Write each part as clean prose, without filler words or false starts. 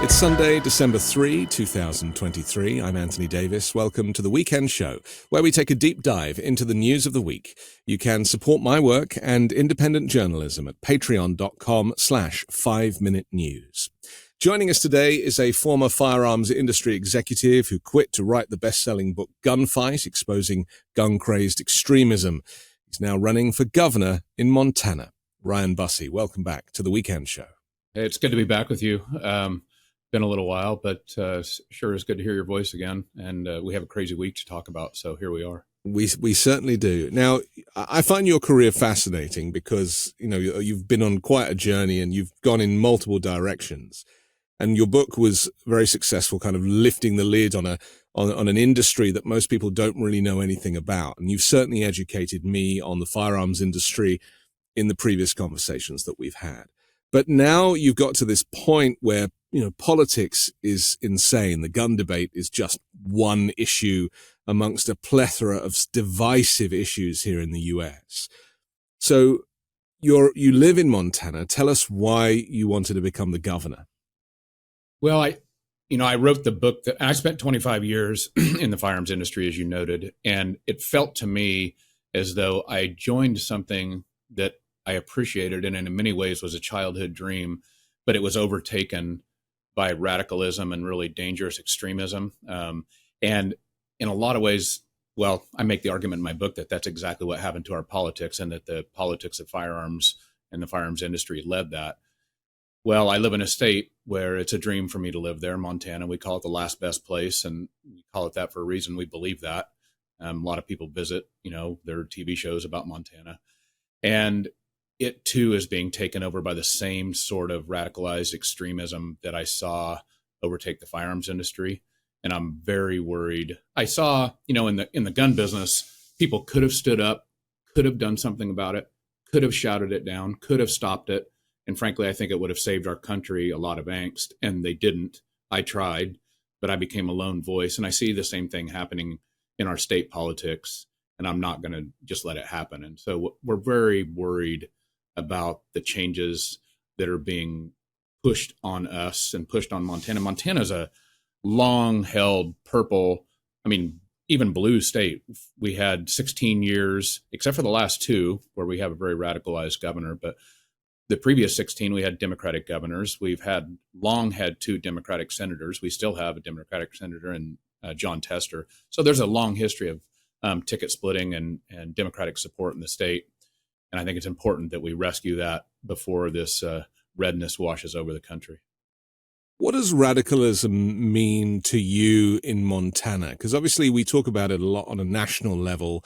It's Sunday, December 3, 2023. I'm Anthony Davis. Welcome to the Weekend Show, where we take a deep dive into the news of the week. You can support my work and independent journalism at patreon.com/5minutenews. Joining us today is a former firearms industry executive who quit to write the best-selling book Gunfight, exposing gun-crazed extremism. He's now running for governor in Montana. Ryan Busse, welcome back to the Weekend Show. Hey, it's good to be back with you. Been a little while, but sure is good to hear your voice again. And we have a crazy week to talk about, so here we are. We certainly do. Now, I find your career fascinating because, you know, you've been on quite a journey and you've gone in multiple directions. And your book was very successful, kind of lifting the lid on an industry that most people don't really know anything about. And you've certainly educated me on the firearms industry in the previous conversations that we've had. But now you've got to this point where, you know, politics is insane. The gun debate is just one issue amongst a plethora of divisive issues here in the US. So you live in Montana. Tell us why you wanted to become the governor. Well, I wrote the book and I spent 25 years in the firearms industry, as you noted, and it felt to me as though I joined something that I appreciated and in many ways was a childhood dream, but it was overtaken by radicalism and really dangerous extremism. And in a lot of ways, well, I make the argument in my book that that's exactly what happened to our politics and that the politics of firearms and the firearms industry led that. Well, I live in a state where it's a dream for me to live there, Montana. We call it the last best place, and we call it that for a reason. We believe that. A lot of people visit, their TV shows about Montana. And it, too, is being taken over by the same sort of radicalized extremism that I saw overtake the firearms industry. And I'm very worried. I saw, in the gun business, people could have stood up, could have done something about it, could have shouted it down, could have stopped it. And frankly, I think it would have saved our country a lot of angst. And they didn't. I tried, but I became a lone voice. And I see the same thing happening in our state politics. And I'm not going to just let it happen. And so we're very worried about the changes that are being pushed on us and pushed on Montana. Montana's a long-held purple, even blue state. We had 16 years, except for the last two, where we have a very radicalized governor. But the previous 16, we had Democratic governors. We've long had two Democratic senators. We still have a Democratic senator in John Tester. So there's a long history of ticket splitting and Democratic support in the state. And I think it's important that we rescue that before this redness washes over the country. What does radicalism mean to you in Montana? Because obviously we talk about it a lot on a national level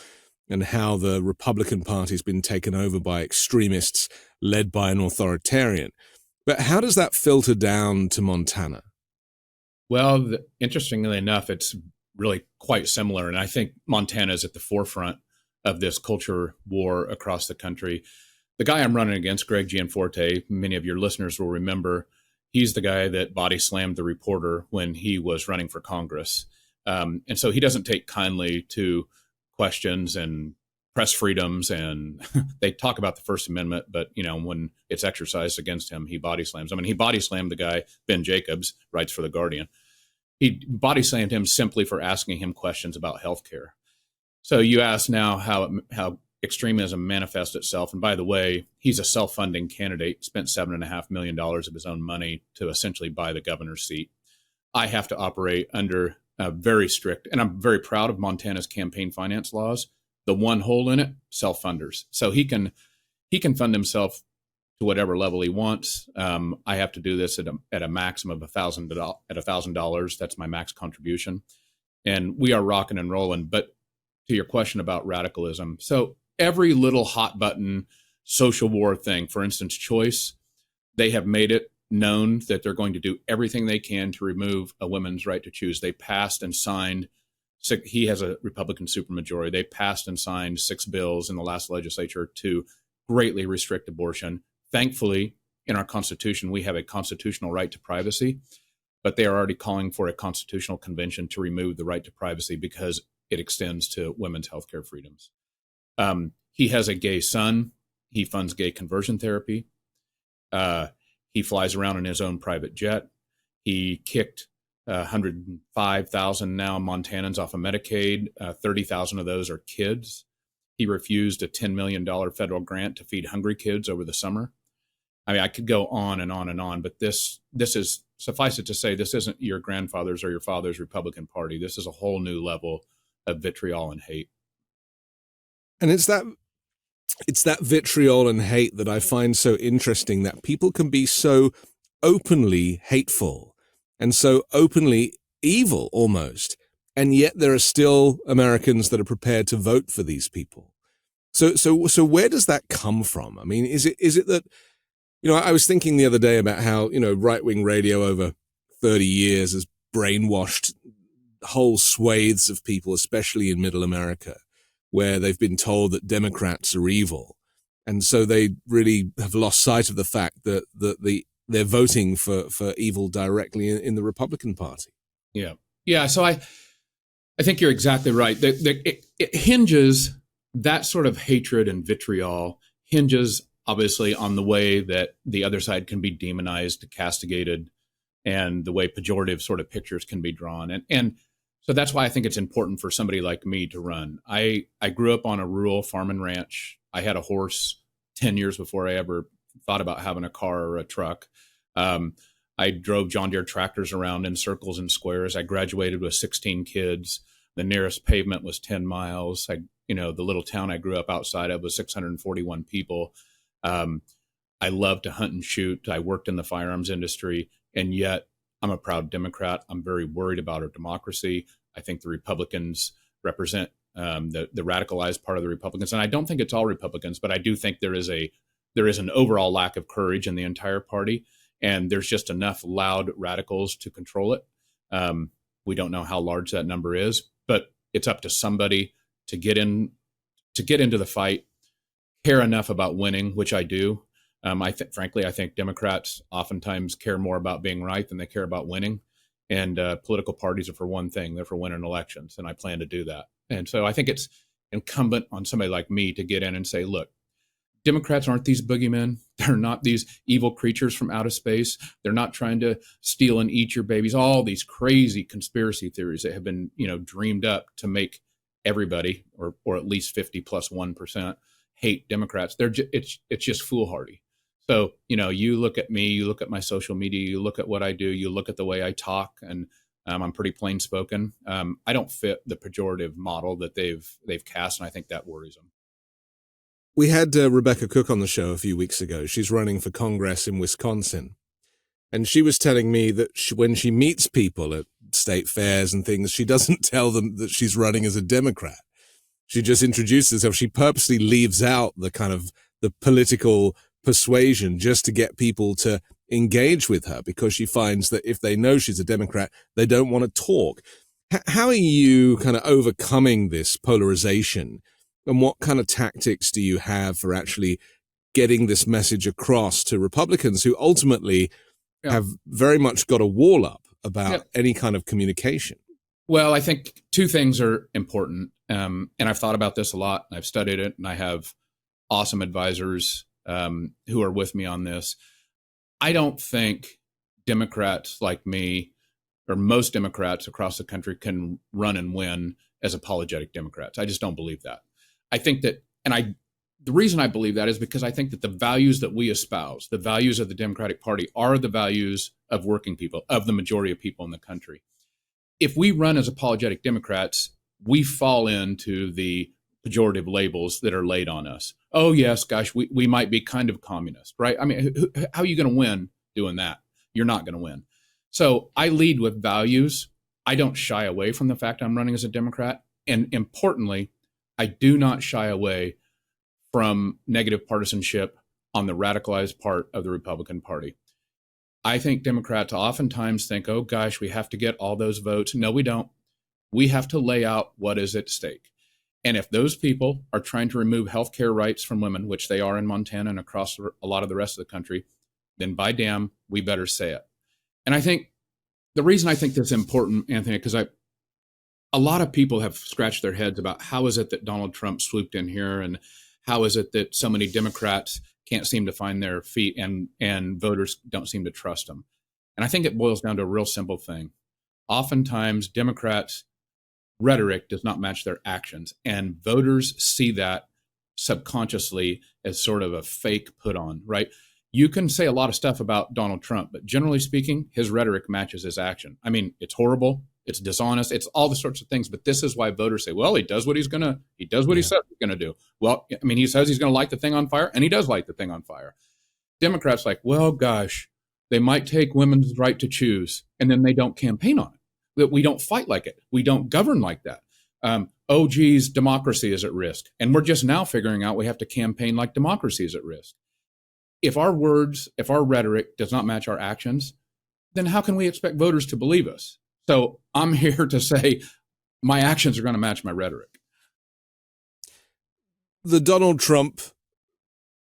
and how the Republican Party has been taken over by extremists led by an authoritarian. But how does that filter down to Montana? Well, interestingly enough, it's really quite similar. And I think Montana is at the forefront of this culture war across the country. The guy I'm running against, Greg Gianforte, many of your listeners will remember, he's the guy that body slammed the reporter when he was running for Congress. And so he doesn't take kindly to questions and press freedoms. And they talk about the First Amendment, but when it's exercised against him, he body slams. He body slammed the guy, Ben Jacobs, writes for The Guardian. He body slammed him simply for asking him questions about healthcare. So you ask now how extremism manifests itself. And by the way, he's a self-funding candidate, spent $7.5 million of his own money to essentially buy the governor's seat. I have to operate under very strict, and I'm very proud of Montana's campaign finance laws. The one hole in it, self-funders. So he can fund himself to whatever level he wants. I have to do this at a maximum of $1,000. That's my max contribution. And we are rocking and rolling. But to your question about radicalism, so every little hot button social war thing, for instance, choice, they have made it known that they're going to do everything they can to remove a woman's right to choose. They passed and signed, he has a Republican supermajority. They passed and signed 6 bills in the last legislature to greatly restrict abortion. Thankfully, in our Constitution, we have a constitutional right to privacy, but they are already calling for a constitutional convention to remove the right to privacy because it extends to women's healthcare freedoms. He has a gay son. He funds gay conversion therapy. He flies around in his own private jet. He kicked 105,000 now Montanans off of Medicaid. 30,000 of those are kids. He refused a $10 million federal grant to feed hungry kids over the summer. I mean, I could go on and on and on, but this is, suffice it to say, this isn't your grandfather's or your father's Republican Party. This is a whole new level of vitriol and hate. And it's that vitriol and hate that I find so interesting, that people can be so openly hateful and so openly evil almost, and yet there are still Americans that are prepared to vote for these people. So where does that come from? I mean, is it that, I was thinking the other day about how, right-wing radio over 30 years has brainwashed whole swathes of people, especially in middle America, where they've been told that Democrats are evil. And so they really have lost sight of the fact that they're voting for evil directly in the Republican Party. Yeah. Yeah. So I think you're exactly right. It hinges, that sort of hatred and vitriol hinges obviously on the way that the other side can be demonized, castigated, and the way pejorative sort of pictures can be drawn. And so that's why I think it's important for somebody like me to run. I grew up on a rural farm and ranch. I had a horse 10 years before I ever thought about having a car or a truck. I drove John Deere tractors around in circles and squares. I graduated with 16 kids. The nearest pavement was 10 miles. The little town I grew up outside of was 641 people. I love to hunt and shoot. I worked in the firearms industry, and yet I'm a proud Democrat. I'm very worried about our democracy. I think the Republicans represent the radicalized part of the Republicans. And I don't think it's all Republicans, but I do think there is an overall lack of courage in the entire party. And there's just enough loud radicals to control it. We don't know how large that number is, but it's up to somebody to get into the fight, care enough about winning, which I do. Frankly, I think Democrats oftentimes care more about being right than they care about winning. And political parties are for one thing, they're for winning elections. And I plan to do that. And so I think it's incumbent on somebody like me to get in and say, look, Democrats aren't these boogeymen. They're not these evil creatures from outer space. They're not trying to steal and eat your babies. All these crazy conspiracy theories that have been, dreamed up to make everybody, or at least 50 plus 1%, hate Democrats. It's just foolhardy. So, you look at me, you look at my social media, you look at what I do, you look at the way I talk, and I'm pretty plain spoken. I don't fit the pejorative model that they've cast, and I think that worries them. We had Rebecca Cook on the show a few weeks ago. She's running for Congress in Wisconsin. And she was telling me that when she meets people at state fairs and things, she doesn't tell them that she's running as a Democrat. She just introduces herself. She purposely leaves out the kind of the political persuasion just to get people to engage with her, because she finds that if they know she's a Democrat, they don't want to talk. How are you kind of overcoming this polarization? And what kind of tactics do you have for actually getting this message across to Republicans who ultimately have very much got a wall up about any kind of communication? Well, I think two things are important. And I've thought about this a lot. I've studied it, and I have awesome advisors who are with me on this. I don't think Democrats like me, or most Democrats across the country, can run and win as apologetic Democrats. I just don't believe that. I think that, the reason I believe that is because I think that the values that we espouse, the values of the Democratic Party, are the values of working people, of the majority of people in the country. If we run as apologetic Democrats, we fall into the pejorative labels that are laid on us. Oh, yes, gosh, we might be kind of communist, right? I mean, how are you going to win doing that? You're not going to win. So I lead with values. I don't shy away from the fact I'm running as a Democrat. And importantly, I do not shy away from negative partisanship on the radicalized part of the Republican Party. I think Democrats oftentimes think, oh, gosh, we have to get all those votes. No, we don't. We have to lay out what is at stake. And if those people are trying to remove health care rights from women, which they are in Montana and across a lot of the rest of the country, then by damn, we better say it. And I think the reason I think that's important, Anthony, because a lot of people have scratched their heads about how is it that Donald Trump swooped in here, and how is it that so many Democrats can't seem to find their feet, and voters don't seem to trust them. And I think it boils down to a real simple thing. Oftentimes, Democrats' rhetoric does not match their actions, and voters see that subconsciously as sort of a fake put on, right? You can say a lot of stuff about Donald Trump, but generally speaking, his rhetoric matches his action. I mean, it's horrible, it's dishonest, it's all the sorts of things, but this is why voters say, well, he does what he says he's gonna do. Well, I mean, he says he's gonna light the thing on fire, and he does light the thing on fire. Democrats like, well, gosh, they might take women's right to choose, and then they don't campaign on it. That we don't fight like it. We don't govern like that. Oh, geez, democracy is at risk. And we're just now figuring out we have to campaign like democracy is at risk. If our rhetoric does not match our actions, then how can we expect voters to believe us? So I'm here to say my actions are going to match my rhetoric. The Donald Trump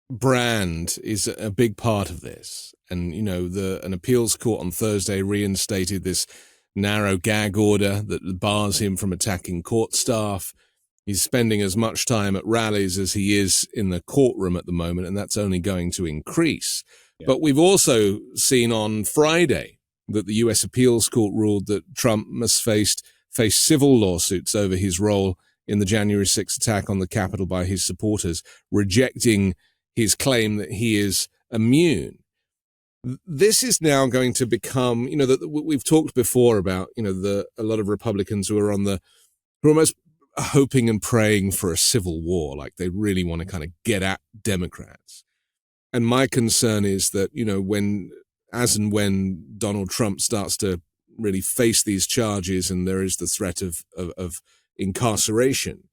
brand is a big part of this. And, you know, an appeals court on Thursday reinstated this narrow gag order that bars him from attacking court staff. He's spending as much time at rallies as he is in the courtroom at the moment, and that's only going to increase. Yeah. But we've also seen on Friday that the U.S. Appeals Court ruled that Trump must face civil lawsuits over his role in the January 6th attack on the Capitol by his supporters, rejecting his claim that he is immune. This is now going to become, you know, we've talked before about, you know, a lot of Republicans who are who are almost hoping and praying for a civil war, like they really want to kind of get at Democrats. And my concern is that, you know, when Donald Trump starts to really face these charges and there is the threat of incarceration,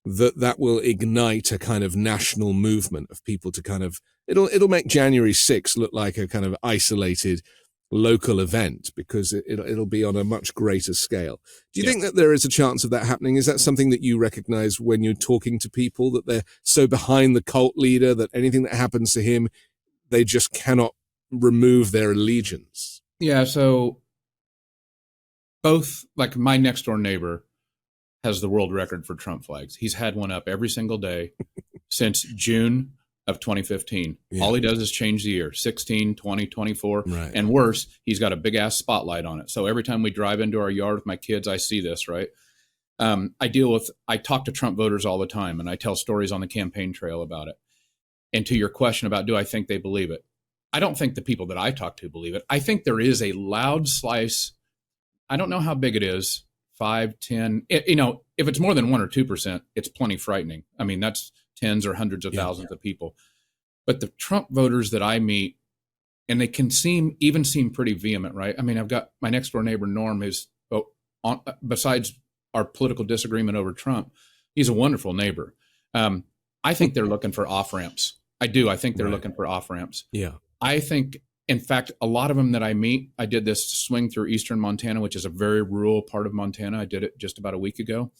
that will ignite a kind of national movement of people to kind of, it'll make January 6th look like a kind of isolated local event because it'll be on a much greater scale. Do you think that there is a chance of that happening? Is that something that you recognize when you're talking to people, that they're so behind the cult leader that anything that happens to him, they just cannot remove their allegiance? Yeah, so both, like my next door neighbor has the world record for Trump flags. He's had one up every single day since June of 2015. Yeah. All he does is change the year, 16, 20, 24. Right. And worse, he's got a big ass spotlight on it. So every time we drive into our yard with my kids, I see this, right? I talk to Trump voters all the time, and I tell stories on the campaign trail about it. And to your question about, do I think they believe it? I don't think the people that I talk to believe it. I think there is a loud slice. I don't know how big it is, 5, 10. You know, if it's more than 1 or 2%, it's plenty frightening. I mean, that's tens or hundreds of thousands of people. But the Trump voters that I meet, and they can seem pretty vehement, right? I mean, I've got my next door neighbor, Norm, who's, besides our political disagreement over Trump, he's a wonderful neighbor. I think they're looking for off-ramps. I do. I think they're looking for off-ramps. Yeah. I think, in fact, a lot of them that I meet, I did this swing through eastern Montana, which is a very rural part of Montana. I did it just about a week ago.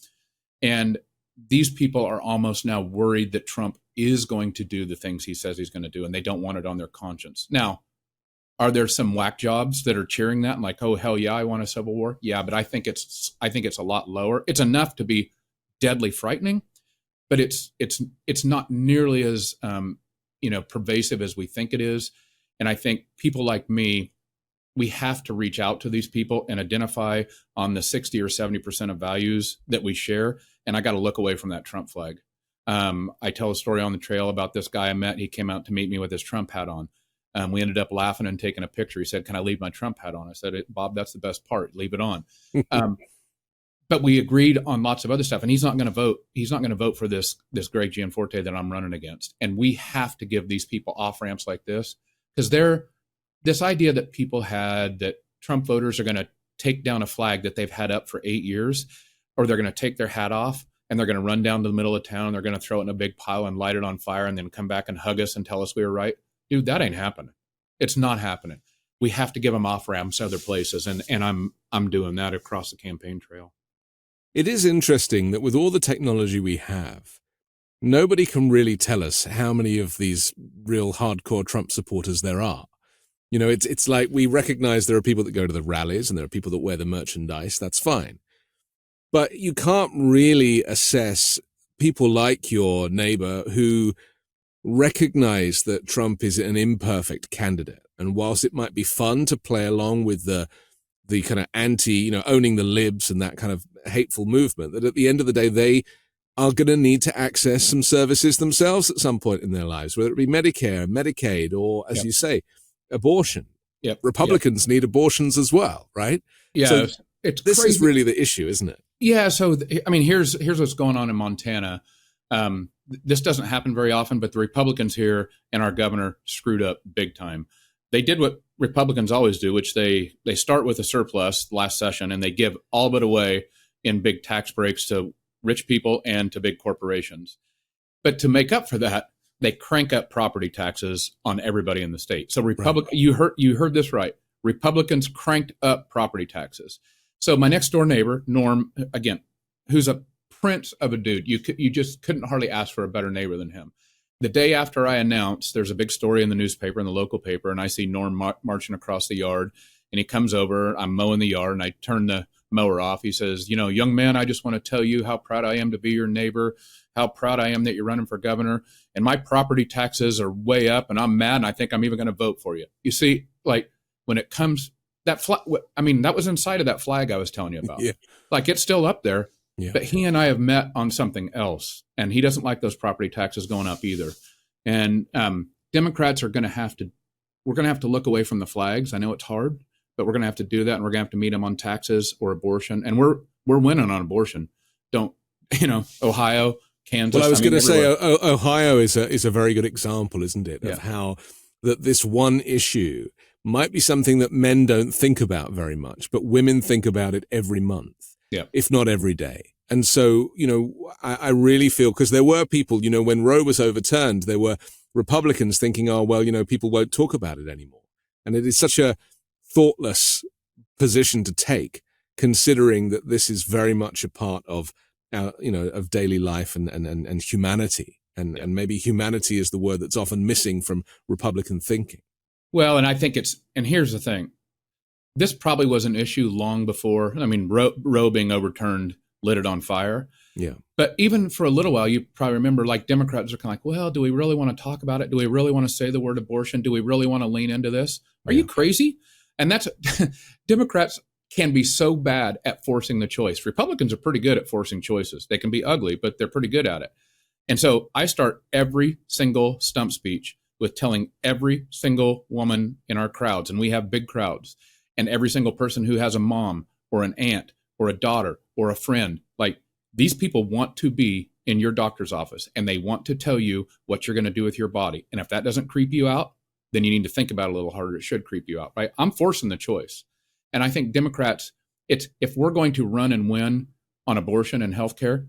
And these people are almost now worried that Trump is going to do the things he says he's going to do, and they don't want it on their conscience. Now, are there some whack jobs that are cheering that and like, oh, hell yeah, I want a civil war? Yeah, but I think it's a lot lower. It's enough to be deadly frightening, but it's not nearly as pervasive as we think it is. And I think people like me, we have to reach out to these people and identify on the 60 or 70% of values that we share. And I got to look away from that Trump flag. I tell a story on the trail about this guy I met. He came out to meet me with his Trump hat on. We ended up laughing and taking a picture. He said, "Can I leave my Trump hat on?" I said, "Bob, that's the best part. Leave it on." But we agreed on lots of other stuff. And he's not going to vote. He's not going to vote for this Greg Gianforte that I'm running against. And we have to give these people off ramps like this, because this idea that people had that Trump voters are going to take down a flag that they've had up for 8 years, or they're going to take their hat off and they're going to run down to the middle of town. They're going to throw it in a big pile and light it on fire and then come back and hug us and tell us we were right. Dude, that ain't happening. It's not happening. We have to give them off ramps other places. And I'm doing that across the campaign trail. It is interesting that with all the technology we have, nobody can really tell us how many of these real hardcore Trump supporters there are. You know, it's like we recognize there are people that go to the rallies and there are people that wear the merchandise. That's fine. But you can't really assess people like your neighbor who recognize that Trump is an imperfect candidate. And whilst it might be fun to play along with the kind of owning the libs and that kind of hateful movement, that at the end of the day, they are going to need to access some services themselves at some point in their lives, whether it be Medicare, Medicaid, or, as you say, abortion. Yep. Republicans need abortions as well, right? Yeah, so it's this crazy. is really the issue, isn't it? Yeah. So, here's what's going on in Montana. This doesn't happen very often, but the Republicans here and our governor screwed up big time. They did what Republicans always do, which they start with a surplus last session, and they give all of it away in big tax breaks to rich people and to big corporations. But to make up for that, they crank up property taxes on everybody in the state. So you heard this right. Republicans cranked up property taxes. So my next door neighbor, Norm, again, who's a prince of a dude, you just couldn't hardly ask for a better neighbor than him. The day after I announced, there's a big story in the newspaper, in the local paper, and I see Norm marching across the yard, and he comes over, I'm mowing the yard, and I turn the mower off. He says, young man, I just want to tell you how proud I am to be your neighbor, how proud I am that you're running for governor, and my property taxes are way up, and I'm mad, and I think I'm even going to vote for you. You see, like, when it comes, that was inside of that flag I was telling you about. Yeah. Like, it's still up there. Yeah. But he and I have met on something else, and he doesn't like those property taxes going up either. And Democrats we're going to have to look away from the flags. I know it's hard, but we're going to have to do that, and we're going to have to meet them on taxes or abortion. And we're winning on abortion. Ohio, Kansas. Well, I was going to say Ohio is a very good example, isn't it, of how that this one issue might be something that men don't think about very much, but women think about it every month. Yeah. If not every day. And so, I really feel, because there were people, when Roe was overturned, there were Republicans thinking, people won't talk about it anymore. And it is such a thoughtless position to take, considering that this is very much a part of of daily life and humanity. And maybe humanity is the word that's often missing from Republican thinking. Well, and I think and here's the thing. This probably was an issue long before. Roe being overturned lit it on fire. Yeah. But even for a little while, you probably remember, like, Democrats are kind of like, well, do we really want to talk about it? Do we really want to say the word abortion? Do we really want to lean into this? Are you crazy? And that's Democrats can be so bad at forcing the choice. Republicans are pretty good at forcing choices. They can be ugly, but they're pretty good at it. And so I start every single stump speech with telling every single woman in our crowds, and we have big crowds, and every single person who has a mom or an aunt or a daughter or a friend, like, these people want to be in your doctor's office, and they want to tell you what you're going to do with your body. And if that doesn't creep you out, then you need to think about it a little harder. It should creep you out, right? I'm forcing the choice. And I think Democrats, if we're going to run and win on abortion and healthcare,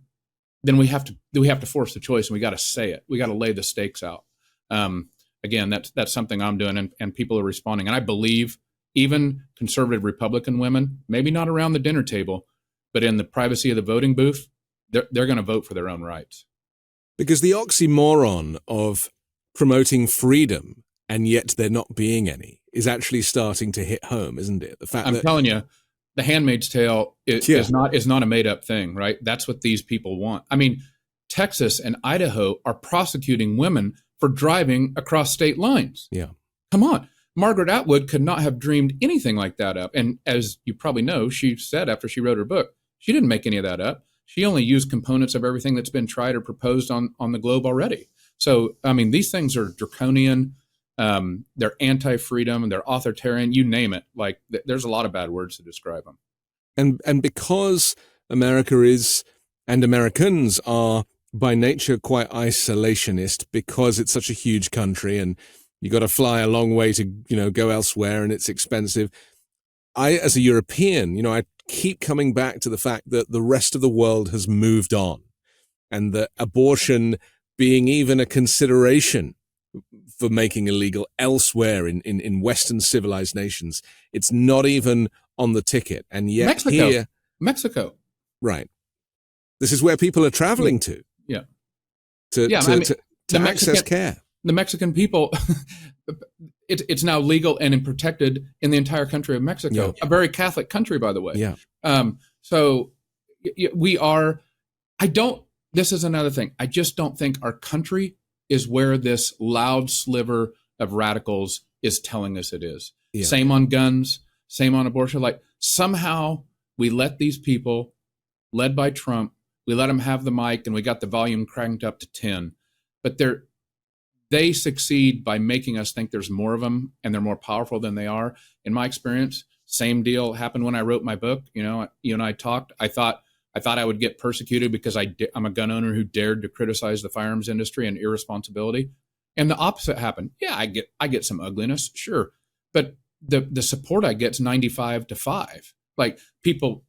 then we have to force the choice, and we got to say it. We got to lay the stakes out. Again, that's something I'm doing, and people are responding. And I believe even conservative Republican women, maybe not around the dinner table, but in the privacy of the voting booth, they're going to vote for their own rights. Because the oxymoron of promoting freedom and yet there not being any is actually starting to hit home, isn't it? The fact I'm telling you, The Handmaid's Tale is not a made up thing, right? That's what these people want. Texas and Idaho are prosecuting women for driving across state lines. Yeah. Come on. Margaret Atwood could not have dreamed anything like that up. And as you probably know, she said after she wrote her book, she didn't make any of that up. She only used components of everything that's been tried or proposed on the globe already. So, these things are draconian. They're anti-freedom, they're authoritarian, you name it. Like, there's a lot of bad words to describe them. And because America is, and Americans are by nature quite isolationist, because it's such a huge country and you got to fly a long way to, go elsewhere, and it's expensive. As a European, I keep coming back to the fact that the rest of the world has moved on, and that abortion being even a consideration for making illegal elsewhere in Western civilized nations, it's not even on the ticket. And yet Mexico. Right. This is where people are traveling to. Yeah. To access care. The Mexican people, it's now legal and protected in the entire country of Mexico, a very Catholic country, by the way. Yeah. So we are, this is another thing. I just don't think our country is where this loud sliver of radicals is telling us it is. Yeah. Same on guns, same on abortion. Like somehow we let these people, led by Trump, we let them have the mic and we got the volume cranked up to 10. But they succeed by making us think there's more of them and they're more powerful than they are. In my experience, same deal happened when I wrote my book. You know, you and I talked. I thought I would get persecuted because I'm a gun owner who dared to criticize the firearms industry and irresponsibility. And the opposite happened. Yeah, I get some ugliness, sure. But the support I get is 95-5. Like people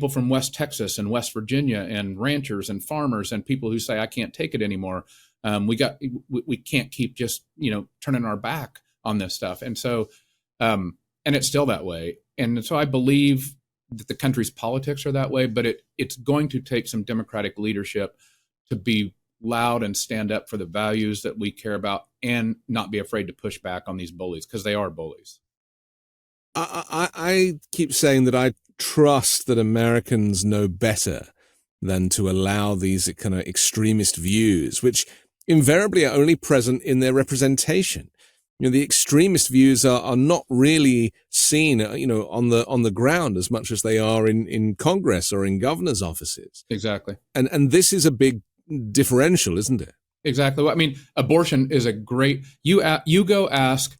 from West Texas and West Virginia and ranchers and farmers and people who say, I can't take it anymore. We can't keep just, turning our back on this stuff. And so, and it's still that way. And so I believe that the country's politics are that way, but it's going to take some democratic leadership to be loud and stand up for the values that we care about and not be afraid to push back on these bullies, because they are bullies. I keep saying that I trust that Americans know better than to allow these kind of extremist views, which invariably are only present in their representation. The extremist views are not really seen, on the ground as much as they are in Congress or in governors' offices. Exactly. And this is a big differential, isn't it? Exactly. I mean, abortion is a great, you go ask,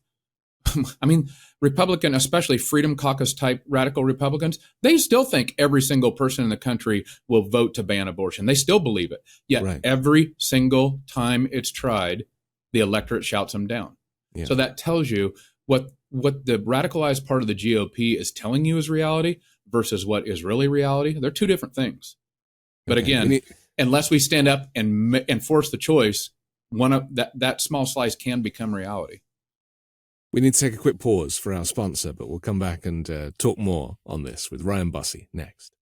Republican, especially Freedom Caucus type radical Republicans, they still think every single person in the country will vote to ban abortion. They still believe it. Yet right. Every single time it's tried, the electorate shouts them down. Yeah. So that tells you what the radicalized part of the GOP is telling you is reality versus what is really reality. They're two different things. But again, unless we stand up and force the choice, one of that small slice can become reality. We need to take a quick pause for our sponsor, but we'll come back and talk more on this with Ryan Busse next.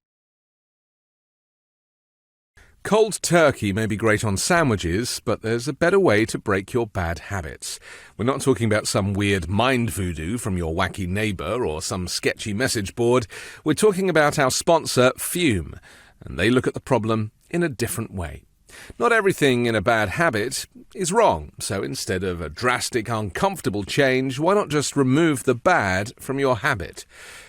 Cold turkey may be great on sandwiches, but there's a better way to break your bad habits. We're not talking about some weird mind voodoo from your wacky neighbour or some sketchy message board. We're talking about our sponsor, Fume, and they look at the problem in a different way. Not everything in a bad habit is wrong, so instead of a drastic, uncomfortable change, why not just remove the bad from your habit?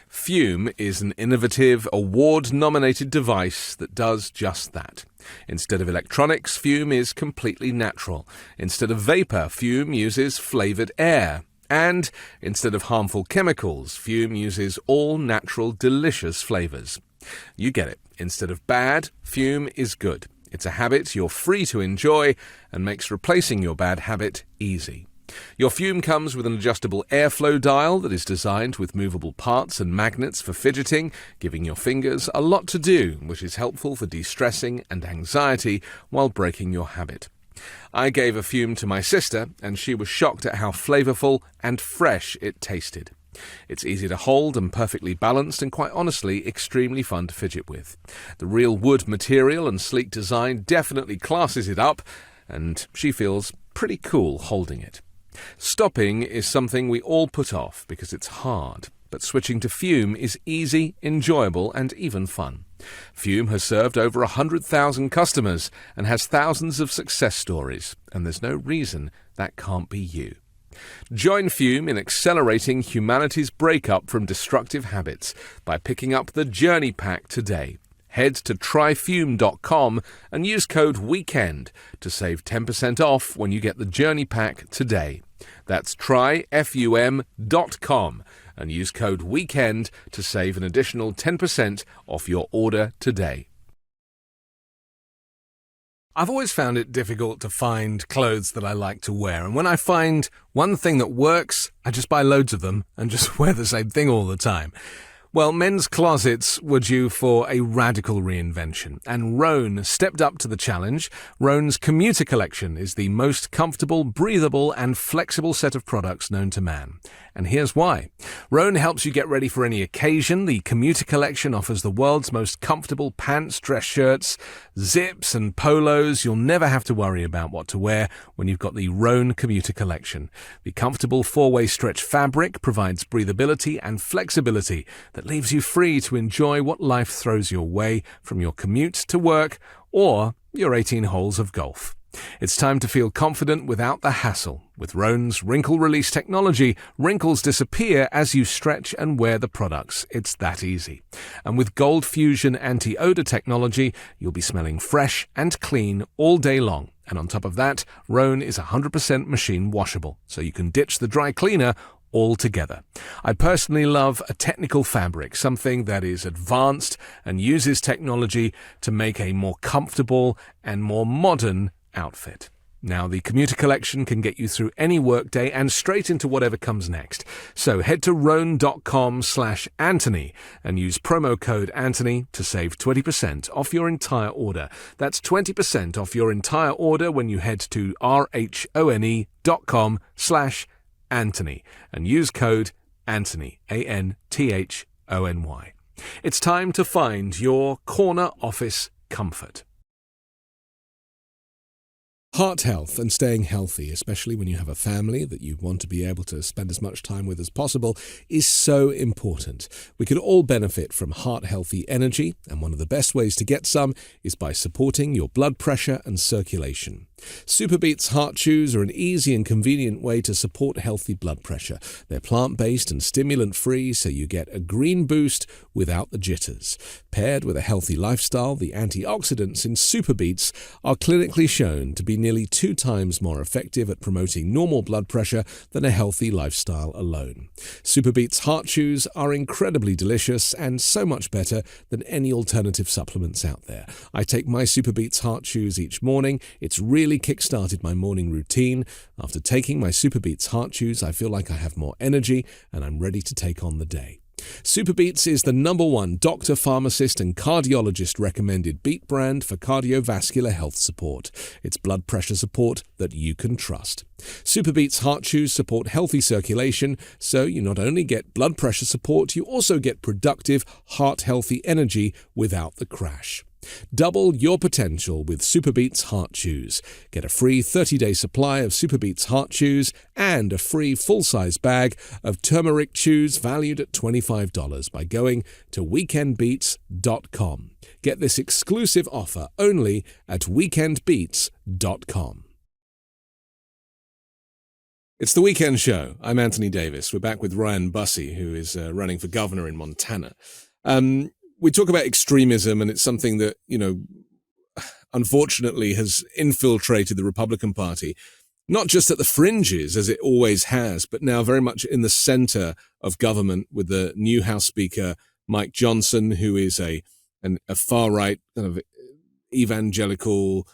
Fume is an innovative, award-nominated device that does just that. Instead of electronics, Fume is completely natural. Instead of vapor, Fume uses flavored air. And instead of harmful chemicals, Fume uses all natural, delicious flavors. You get it. Instead of bad, Fume is good. It's a habit you're free to enjoy and makes replacing your bad habit easy. Your Fume comes with an adjustable airflow dial that is designed with movable parts and magnets for fidgeting, giving your fingers a lot to do, which is helpful for de-stressing and anxiety while breaking your habit. I gave a Fume to my sister, and she was shocked at how flavorful and fresh it tasted. It's easy to hold and perfectly balanced and, quite honestly, extremely fun to fidget with. The real wood material and sleek design definitely classes it up, and she feels pretty cool holding it. Stopping is something we all put off because it's hard, but switching to Fume is easy, enjoyable, and even fun. Fume has served over 100,000 customers and has thousands of success stories, and there's no reason that can't be you. Join Fume in accelerating humanity's breakup from destructive habits by picking up the Journey Pack today. Head to tryfume.com and use code WEEKEND to save 10% off when you get the Journey Pack today. That's tryfum.com and use code WEEKEND to save an additional 10% off your order today. I've always found it difficult to find clothes that I like to wear, and when I find one thing that works, I just buy loads of them and just wear the same thing all the time. Well, men's closets were due for a radical reinvention, and Rhone stepped up to the challenge. Rhone's commuter collection is the most comfortable, breathable, and flexible set of products known to man. And here's why. Rhone helps you get ready for any occasion. The commuter collection offers the world's most comfortable pants, dress shirts, zips, and polos. You'll never have to worry about what to wear when you've got the Rhone commuter collection. The comfortable four-way stretch fabric provides breathability and flexibility that leaves you free to enjoy what life throws your way, from your commute to work or your 18 holes of golf. It's time to feel confident without the hassle. With Roan's wrinkle release technology, wrinkles disappear as you stretch and wear the products. It's that easy. And with Gold Fusion anti-odor technology, you'll be smelling fresh and clean all day long. And on top of that, Roan is 100% machine washable, so you can ditch the dry cleaner altogether. I personally love a technical fabric, something that is advanced and uses technology to make a more comfortable and more modern outfit. Now, the commuter collection can get you through any workday and straight into whatever comes next. So head to roan.com/Anthony and use promo code Anthony to save 20% off your entire order. That's 20% off your entire order when you head to RHONE.com/Anthony and use code Anthony, ANTHONY. It's time to find your corner office comfort. Heart health and staying healthy, especially when you have a family that you want to be able to spend as much time with as possible, is so important. We could all benefit from heart-healthy energy, and one of the best ways to get some is by supporting your blood pressure and circulation. Superbeats Heart Chews are an easy and convenient way to support healthy blood pressure. They're plant-based and stimulant-free, so you get a green boost without the jitters. Paired with a healthy lifestyle, the antioxidants in Superbeats are clinically shown to be nearly 2 times more effective at promoting normal blood pressure than a healthy lifestyle alone. Superbeats Heart Chews are incredibly delicious and so much better than any alternative supplements out there. I take my Superbeats Heart Chews each morning. It's really kick-started my morning routine. After taking my Superbeats Heart Chews, I feel like I have more energy and I'm ready to take on the day. Superbeats is the #1 doctor, pharmacist and cardiologist recommended beet brand for cardiovascular health support. It's blood pressure support that you can trust. Superbeats Heart Chews support healthy circulation, so you not only get blood pressure support, you also get productive, heart-healthy energy without the crash. Double your potential with Superbeats Heart Chews. Get a free 30-day supply of Superbeats Heart Chews and a free full-size bag of turmeric chews valued at $25 by going to weekendbeats.com. Get this exclusive offer only at weekendbeats.com. It's the Weekend Show. I'm Anthony Davis. We're back with Ryan Busse, who is running for governor in Montana. We talk about extremism, and it's something that, unfortunately has infiltrated the Republican Party, not just at the fringes, as it always has, but now very much in the center of government with the new House Speaker, Mike Johnson, who is a far-right kind of evangelical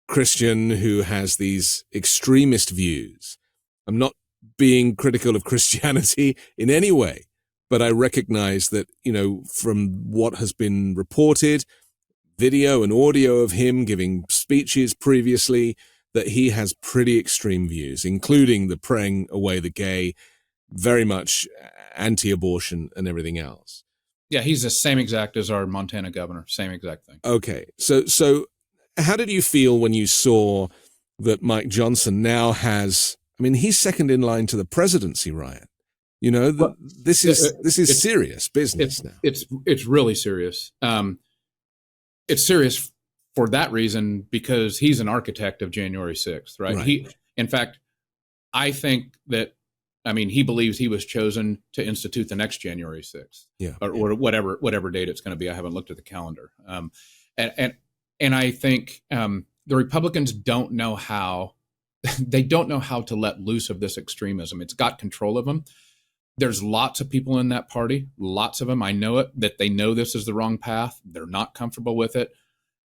Christian who has these extremist views. I'm not being critical of Christianity in any way, but I recognize that, from what has been reported, video and audio of him giving speeches previously, that he has pretty extreme views, including the praying away the gay, very much anti-abortion and everything else. Yeah, he's the same exact as our Montana governor, same exact thing. Okay, so how did you feel when you saw that Mike Johnson now has, he's second in line to the presidency, Ryan? This is serious business now. It's really serious. It's serious for that reason because he's an architect of January 6th, right? In fact, I think that, he believes he was chosen to institute the next January 6th, or whatever date it's going to be. I haven't looked at the calendar, and I think the Republicans don't know how. They don't know how to let loose of this extremism. It's got control of them. There's lots of people in that party, lots of them, I know it, that they know this is the wrong path. They're not comfortable with it.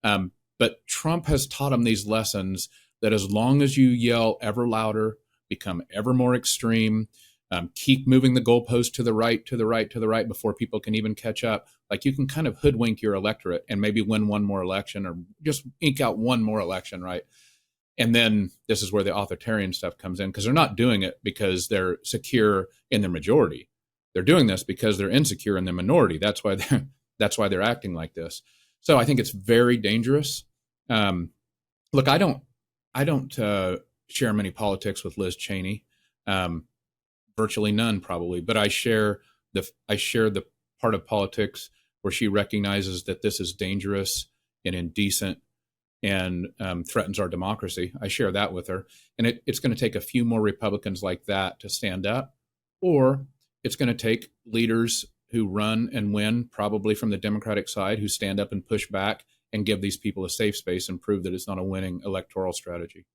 But Trump has taught them these lessons that as long as you yell ever louder, become ever more extreme, keep moving the goalpost to the right, to the right, to the right before people can even catch up, like you can kind of hoodwink your electorate and maybe win one more election or just ink out one more election, right? And then this is where the authoritarian stuff comes in, because they're not doing it because they're secure in their majority. They're doing this because they're insecure in the minority. That's why they're acting like this. So I think it's very dangerous. Look, I don't share many politics with Liz Cheney, virtually none probably, but I share the part of politics where she recognizes that this is dangerous and indecent and threatens our democracy. I share that with her. And it's going to take a few more Republicans like that to stand up, or it's going to take leaders who run and win, probably from the Democratic side, who stand up and push back and give these people a safe space and prove that it's not a winning electoral strategy.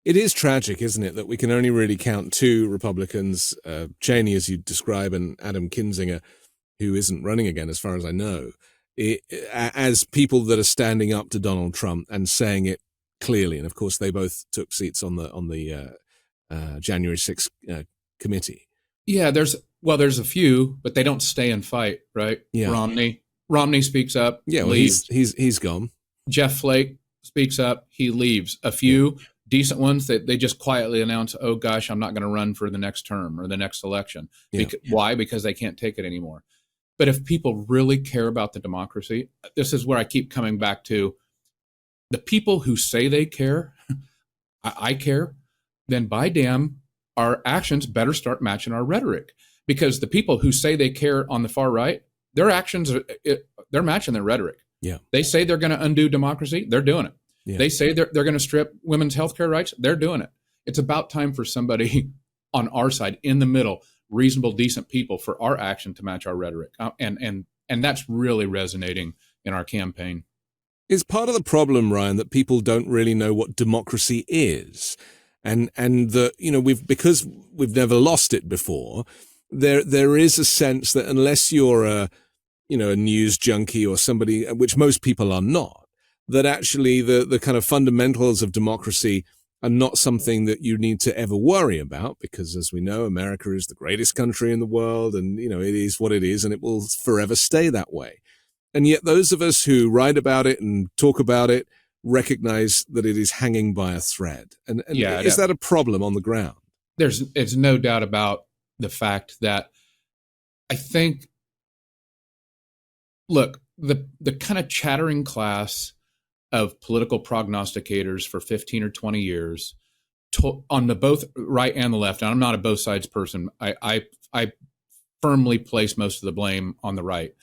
It is tragic, isn't it, that we can only really count two Republicans, Cheney, as you describe, and Adam Kinzinger, who isn't running again, as far as I know, as people that are standing up to Donald Trump and saying it clearly. And of course, they both took seats on the January 6th committee. Yeah, there's a few, but they don't stay and fight, right? Yeah. Romney speaks up. Yeah, well, leaves. he's gone. Jeff Flake speaks up. He leaves. A few decent ones that they just quietly announce, "Oh gosh, I'm not going to run for the next term or the next election." Why? Because they can't take it anymore. But if people really care about the democracy, this is where I keep coming back to the people who say they care. I care. Then by damn, our actions better start matching our rhetoric, because the people who say they care on the far right, their actions, they're matching their rhetoric. Yeah. They say they're going to undo democracy. They're doing it. Yeah. They say they're going to strip women's healthcare rights. They're doing it. It's about time for somebody on our side, in the middle, reasonable, decent people, for our action to match our rhetoric. And that's really resonating in our campaign. Is part of the problem, Ryan, that people don't really know what democracy is, and that, you know, because we've never lost it before. There is a sense that unless you're a news junkie or somebody, which most people are not, that actually the kind of fundamentals of democracy are not something that you need to ever worry about, because, as we know, America is the greatest country in the world, and, you know, it is what it is, and it will forever stay that way. And yet those of us who write about it and talk about it recognize that it is hanging by a thread. And is that a problem on the ground? It's no doubt about the fact that I think, look, the kind of chattering class of political prognosticators for 15 or 20 years on the both right and the left, and I'm not a both sides person. I firmly place most of the blame on the right.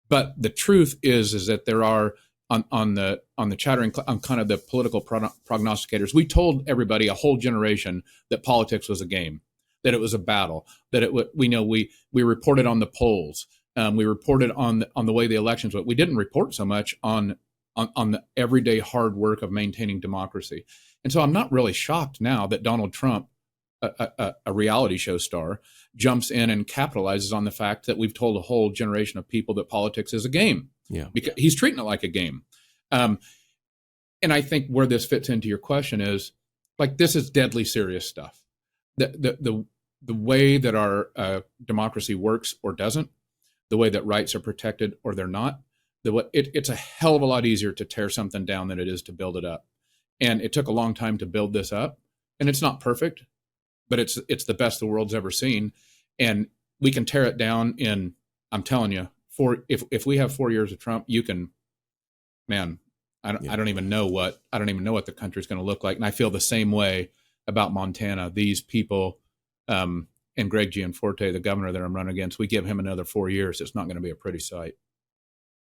But the truth is that there are on the chattering, on kind of the political prognosticators, we told everybody, a whole generation, that politics was a game, that it was a battle, that we reported on the polls, we reported on the way the elections went. We didn't report so much on the everyday hard work of maintaining democracy. And so I'm not really shocked now that Donald Trump, a reality show star, jumps in and capitalizes on the fact that we've told a whole generation of people that politics is a game. Yeah, because he's treating it like a game. And I think where this fits into your question is, like, this is deadly serious stuff. The way that our democracy works or doesn't, the way that rights are protected or they're not, it's a hell of a lot easier to tear something down than it is to build it up. And it took a long time to build this up, and it's not perfect, but it's the best the world's ever seen. And we can tear it down in, I'm telling you, if we have 4 years of Trump, you can, man, I don't even know what the country's going to look like. And I feel the same way about Montana. These people, and Greg Gianforte, the governor that I'm running against, we give him another 4 years, it's not going to be a pretty sight.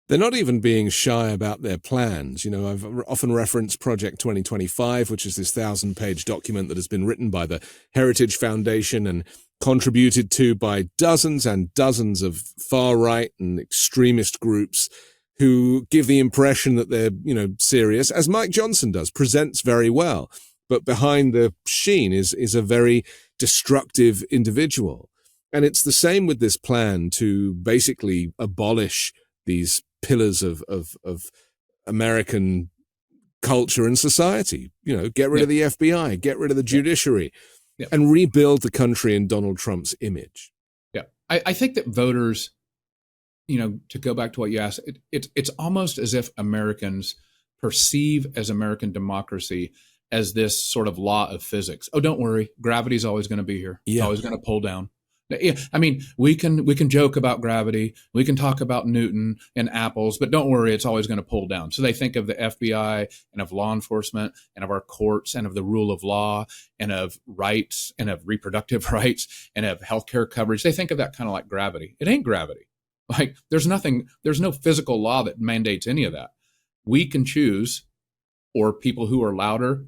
They're not even being shy about their plans. You know, I've often referenced Project 2025, which is this 1,000-page document that has been written by the Heritage Foundation and contributed to by dozens and dozens of far-right and extremist groups who give the impression that they're, you know, serious, as Mike Johnson does, presents very well. But behind the sheen is a very destructive individual. And it's the same with this plan to basically abolish these pillars of American culture and society, you know, get rid of the FBI, get rid of the judiciary, and rebuild the country in Donald Trump's image. Yeah. I think that voters, you know, to go back to what you asked, it's almost as if Americans perceive as American democracy as this sort of law of physics. Oh, don't worry, gravity's always going to be here. It's always going to pull down. Yeah, I mean, we can joke about gravity, we can talk about Newton and apples, but don't worry, it's always going to pull down. So they think of the FBI and of law enforcement and of our courts and of the rule of law and of rights and of reproductive rights and of healthcare coverage. They think of that kind of like gravity. It ain't gravity. Like, there's no physical law that mandates any of that. We can choose or people who are louder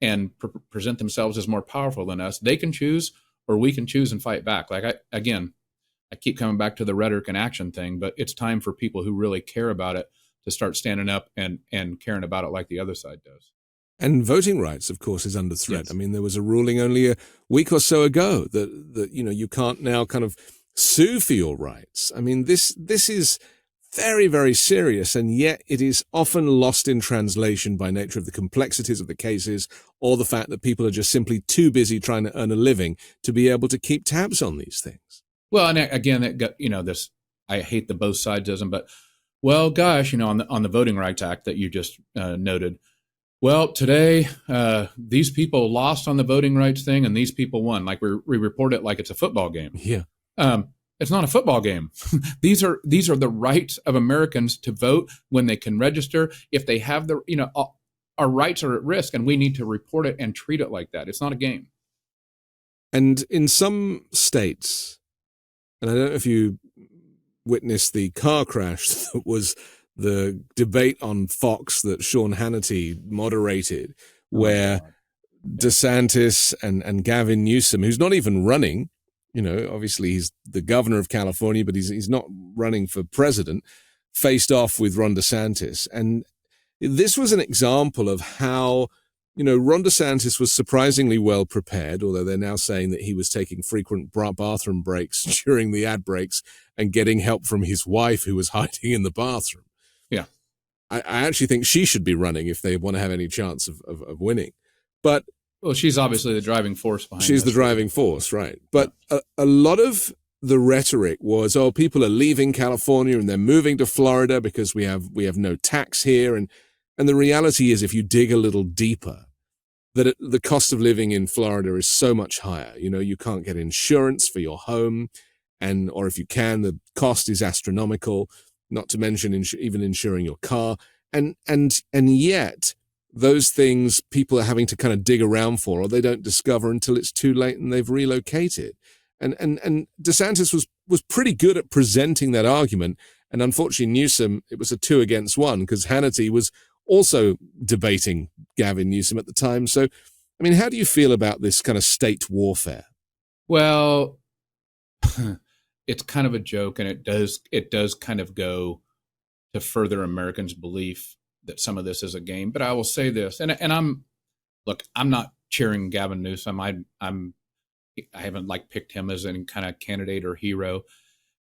and present themselves as more powerful than us, they can choose, or we can choose and fight back. Like I keep coming back to the rhetoric and action thing, but it's time for people who really care about it to start standing up and caring about it like the other side does. And voting rights, of course, is under threat. Yes. I mean, there was a ruling only a week or so ago that you can't now kind of sue for your rights. I mean, this is very, very serious, and yet it is often lost in translation by nature of the complexities of the cases, or the fact that people are just simply too busy trying to earn a living to be able to keep tabs on these things. Well, and again, it got, this, I hate the both sidesism, but well, gosh, on the Voting Rights Act that you just noted, well, today these people lost on the voting rights thing, and these people won. Like we report it like it's a football game. Yeah. It's not a football game. These are the rights of Americans to vote when they can register. If they have our rights are at risk, and we need to report it and treat it like that. It's not a game. And in some states, and I don't know if you witnessed the car crash that was the debate on Fox that Sean Hannity moderated, where DeSantis and Gavin Newsom, who's not even running, obviously he's the governor of California, but he's not running for president, faced off with Ron DeSantis. And this was an example of how, Ron DeSantis was surprisingly well prepared, although they're now saying that he was taking frequent bathroom breaks during the ad breaks and getting help from his wife, who was hiding in the bathroom. Yeah. I actually think she should be running if they want to have any chance of winning. But well, she's obviously the driving force behind she's the driving force, right? But a lot of the rhetoric was, people are leaving California and they're moving to Florida because we have no tax here. And the reality is, if you dig a little deeper, that the cost of living in Florida is so much higher. You can't get insurance for your home, or if you can, the cost is astronomical, not to mention even insuring your car. And yet those things people are having to kind of dig around for, or they don't discover until it's too late and they've relocated. And DeSantis was pretty good at presenting that argument. And unfortunately, Newsom, it was a 2 against 1 because Hannity was also debating Gavin Newsom at the time. So, I mean, how do you feel about this kind of state warfare? Well, it's kind of a joke, and it does kind of go to further Americans' belief that some of this is a game. But I will say this, and I'm not cheering Gavin Newsom. I haven't picked him as any kind of candidate or hero,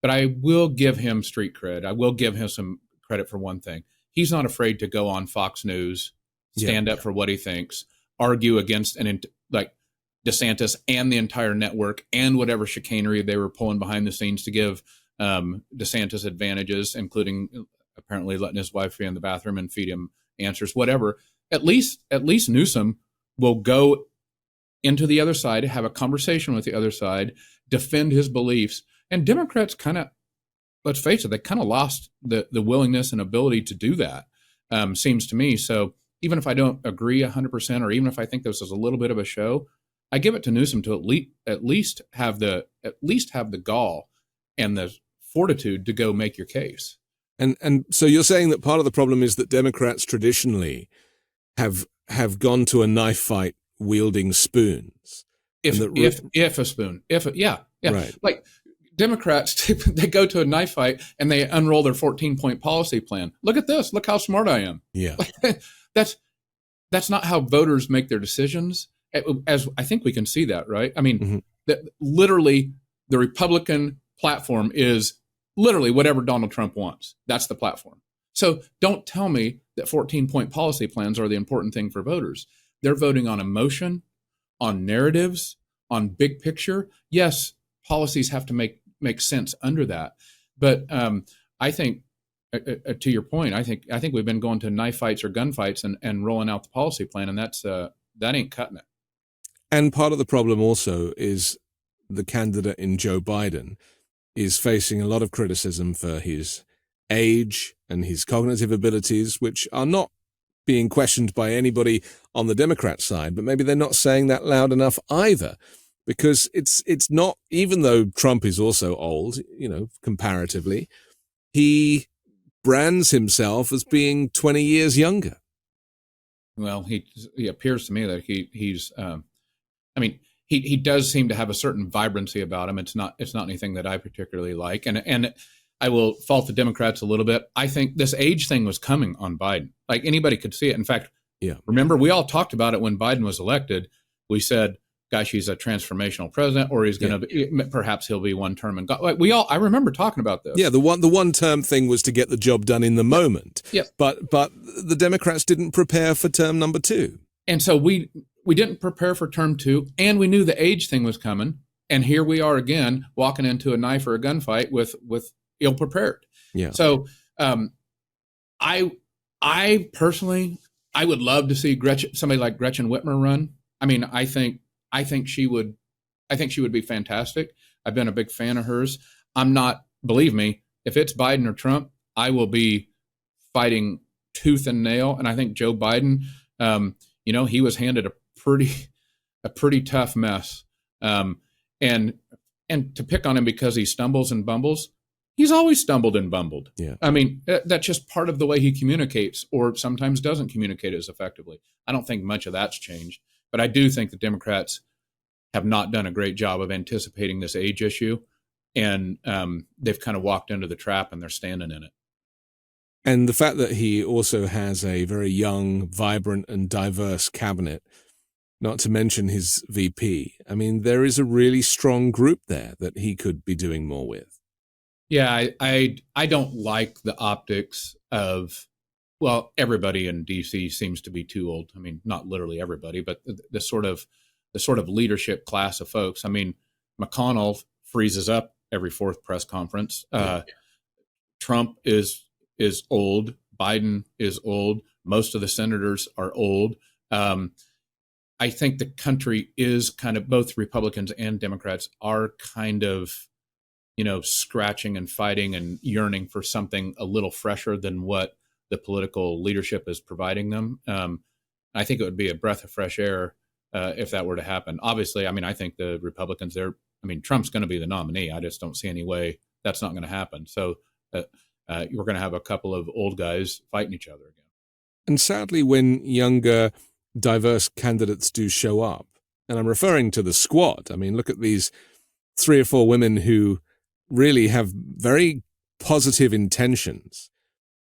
but I will give him street cred. I will give him some credit for one thing. He's not afraid to go on Fox News, stand up for what he thinks, argue against DeSantis and the entire network and whatever chicanery they were pulling behind the scenes to give DeSantis advantages, including apparently letting his wife be in the bathroom and feed him answers, whatever. At least Newsom will go into the other side, have a conversation with the other side, defend his beliefs. And Democrats kind of, let's face it, they kind of lost the willingness and ability to do that, seems to me. So even if I don't agree 100%, or even if I think this is a little bit of a show, I give it to Newsom to at least have the gall and the fortitude to go make your case. And so you're saying that part of the problem is that Democrats traditionally have gone to a knife fight wielding spoons. If a spoon, yeah. Right. Like Democrats, they go to a knife fight and they unroll their 14-point policy plan. Look at this. Look how smart I am. Yeah. That's not how voters make their decisions. As I think we can see that, right? I mean, literally the Republican platform is literally whatever Donald Trump wants. That's the platform. So don't tell me that 14-point policy plans are the important thing for voters. They're voting on emotion, on narratives, on big picture. Yes, policies have to make sense under that. But I think, to your point, I think we've been going to knife fights or gunfights and rolling out the policy plan, and that ain't cutting it. And part of the problem also is the candidate in Joe Biden is facing a lot of criticism for his age and his cognitive abilities, which are not being questioned by anybody on the Democrat side, but maybe they're not saying that loud enough either, because it's not, even though Trump is also old, comparatively, he brands himself as being 20 years younger. Well, he appears to me that he's. I mean, he does seem to have a certain vibrancy about him. It's not anything that I particularly like, and I will fault the Democrats a little bit. I think this age thing was coming on Biden. Like anybody could see it. In fact, remember we all talked about it when Biden was elected. We said, "Gosh, he's a transformational president, or he's going to perhaps he'll be one term." And like I remember talking about this. Yeah, the one term thing was to get the job done in the moment. Yeah, but the Democrats didn't prepare for term number 2, and so we didn't prepare for term 2, and we knew the age thing was coming. And here we are again, walking into a knife or a gunfight with ill prepared. Yeah. So, I personally, I would love to see somebody like Gretchen Whitmer run. I mean, I think she would be fantastic. I've been a big fan of hers. I'm not, believe me, if it's Biden or Trump, I will be fighting tooth and nail. And I think Joe Biden, he was handed a pretty tough mess. And to pick on him because he stumbles and bumbles, he's always stumbled and bumbled. Yeah. I mean, that's just part of the way he communicates, or sometimes doesn't communicate as effectively. I don't think much of that's changed, but I do think the Democrats have not done a great job of anticipating this age issue, and they've kind of walked into the trap and they're standing in it. And the fact that he also has a very young, vibrant, and diverse cabinet, not to mention his VP. I mean, there is a really strong group there that he could be doing more with. Yeah, I don't like the optics of, well, everybody in DC seems to be too old. I mean, not literally everybody, but the sort of leadership class of folks. I mean, McConnell freezes up every fourth press conference. Trump is old. Biden is old. Most of the senators are old. I think the country is kind of, both Republicans and Democrats are kind of, scratching and fighting and yearning for something a little fresher than what the political leadership is providing them. I think it would be a breath of fresh air if that were to happen. Obviously, I mean, I think the Republicans Trump's going to be the nominee. I just don't see any way that's not going to happen. So we're going to have a couple of old guys fighting each other again. And sadly, when younger, diverse candidates do show up, and I'm referring to the squad. I mean, look at these 3 or 4 women who really have very positive intentions,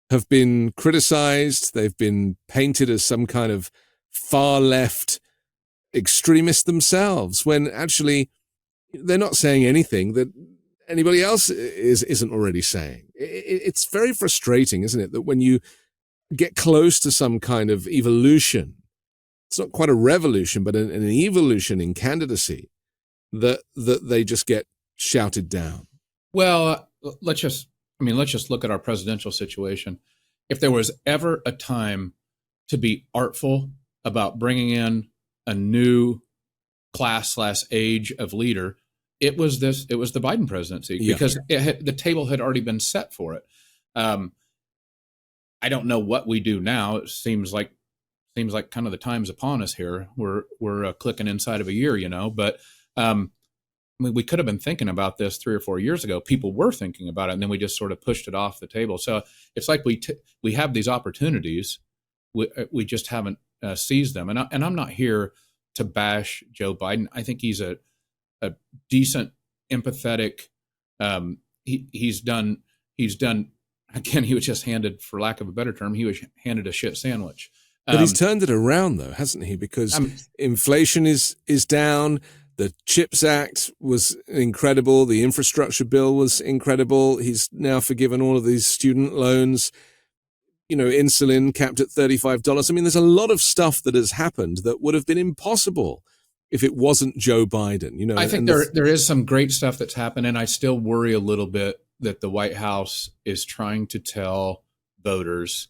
have been criticized. They've been painted as some kind of far left extremist themselves, when actually they're not saying anything that anybody else isn't already saying. It's very frustrating, isn't it, that when you get close to some kind of evolution, it's not quite a revolution, but an evolution in candidacy, that they just get shouted down. Well, let's just look at our presidential situation. If there was ever a time to be artful about bringing in a new class/age of leader, it was the Biden presidency, because the table had already been set for it. I don't know what we do now. It seems like kind of the time's upon us here. We're clicking inside of a year, but we could have been thinking about this 3 or 4 years ago. People were thinking about it, and then we just sort of pushed it off the table. So it's like we have these opportunities, we just haven't seized them. And I'm not here to bash Joe Biden. I think he's a decent, empathetic. He's done. Again, he was just handed, for lack of a better term, he was handed a shit sandwich. But he's turned it around, though, hasn't he? Because inflation is down. The CHIPS Act was incredible. The infrastructure bill was incredible. He's now forgiven all of these student loans. Insulin capped at $35. I mean, there's a lot of stuff that has happened that would have been impossible if it wasn't Joe Biden. I think there is some great stuff that's happened, and I still worry a little bit that the White House is trying to tell voters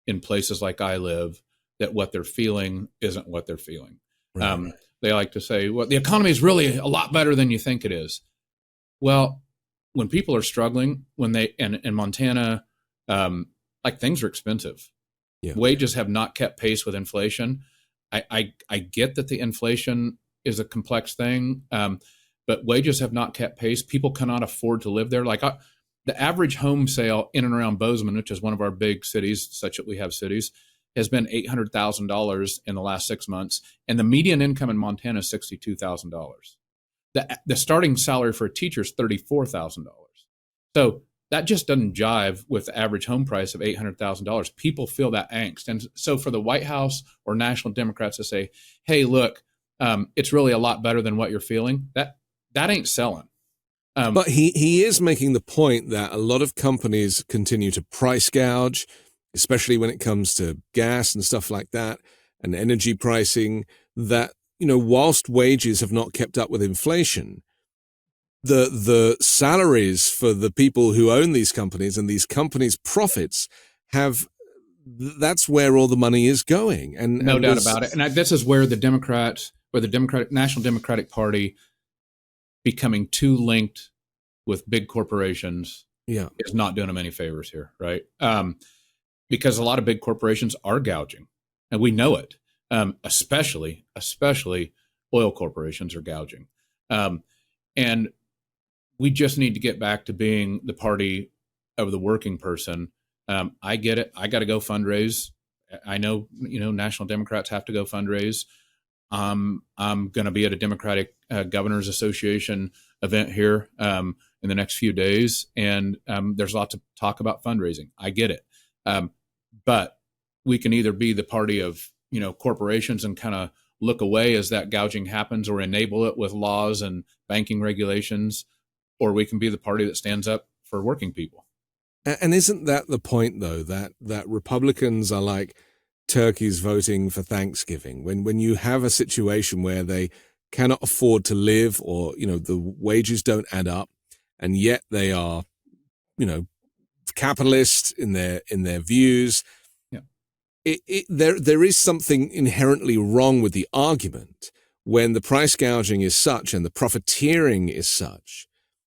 in places like I live that what they're feeling isn't what they're feeling. Right. They like to say, well, the economy is really a lot better than you think it is. Well, when people are struggling, in Montana, like, things are expensive. Yeah. Wages have not kept pace with inflation. I get that the inflation is a complex thing, but wages have not kept pace. People cannot afford to live there. Like the average home sale in and around Bozeman, which is one of our big cities, such that we have cities, has been $800,000 in the last 6 months, and the median income in Montana is $62,000. The starting salary for a teacher is $34,000. So that just doesn't jive with the average home price of $800,000. People feel that angst. And so for the White House or national Democrats to say, hey, look, it's really a lot better than what you're feeling, that ain't selling. But he is making the point that a lot of companies continue to price gouge, especially when it comes to gas and stuff like that, and energy pricing, that, whilst wages have not kept up with inflation, the salaries for the people who own these companies and these companies' profits that's where all the money is going. And no doubt about it. And this is where the Democrats, or the National Democratic Party, becoming too linked with big corporations is not doing them any favors here, right? Because a lot of big corporations are gouging, and we know it. Especially oil corporations are gouging. And we just need to get back to being the party of the working person. I get it. I got to go fundraise. I know, National Democrats have to go fundraise. I'm going to be at a Democratic Governors Association event here in the next few days, and there's lots of talk about fundraising. I get it. But we can either be the party of, corporations and kind of look away as that gouging happens, or enable it with laws and banking regulations, or we can be the party that stands up for working people. And isn't that the point, though, that Republicans are like turkeys voting for Thanksgiving? When you have a situation where they cannot afford to live, or, the wages don't add up, and yet they are, capitalist in their views. There is something inherently wrong with the argument when the price gouging is such and the profiteering is such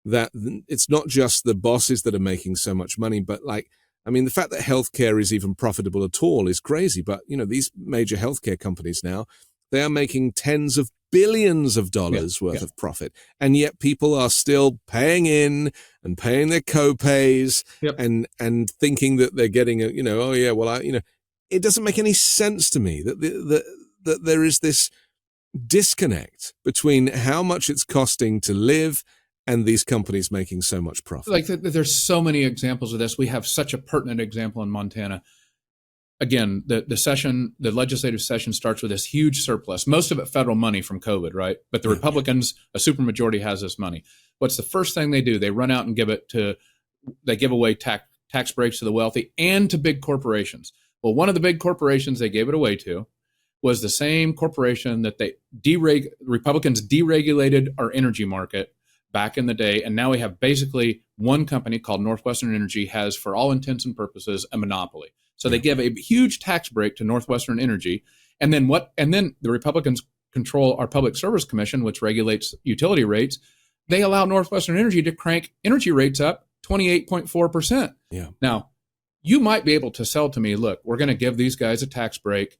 that it's not just the bosses that are making so much money, but the fact that healthcare is even profitable at all is crazy. But, these major healthcare companies now, they are making tens of billions of dollars worth of profit. And yet people are still paying in and paying their co-pays and thinking that they're getting it doesn't make any sense to me that there is this disconnect between how much it's costing to live and these companies making so much profit. There's so many examples of this. We have such a pertinent example in Montana. Again, the legislative session starts with this huge surplus, most of it federal money from COVID, right? But the Republicans, a supermajority, has this money. What's the first thing they do? They run out and they give away tax breaks to the wealthy and to big corporations. Well, one of the big corporations they gave it away to was the same corporation that Republicans deregulated our energy market back in the day. And now we have basically one company called Northwestern Energy has, for all intents and purposes, a monopoly. So they give a huge tax break to Northwestern Energy. And then the Republicans control our Public Service Commission, which regulates utility rates. They allow Northwestern Energy to crank energy rates up 28.4%. Yeah. Now, you might be able to sell to me, look, we're going to give these guys a tax break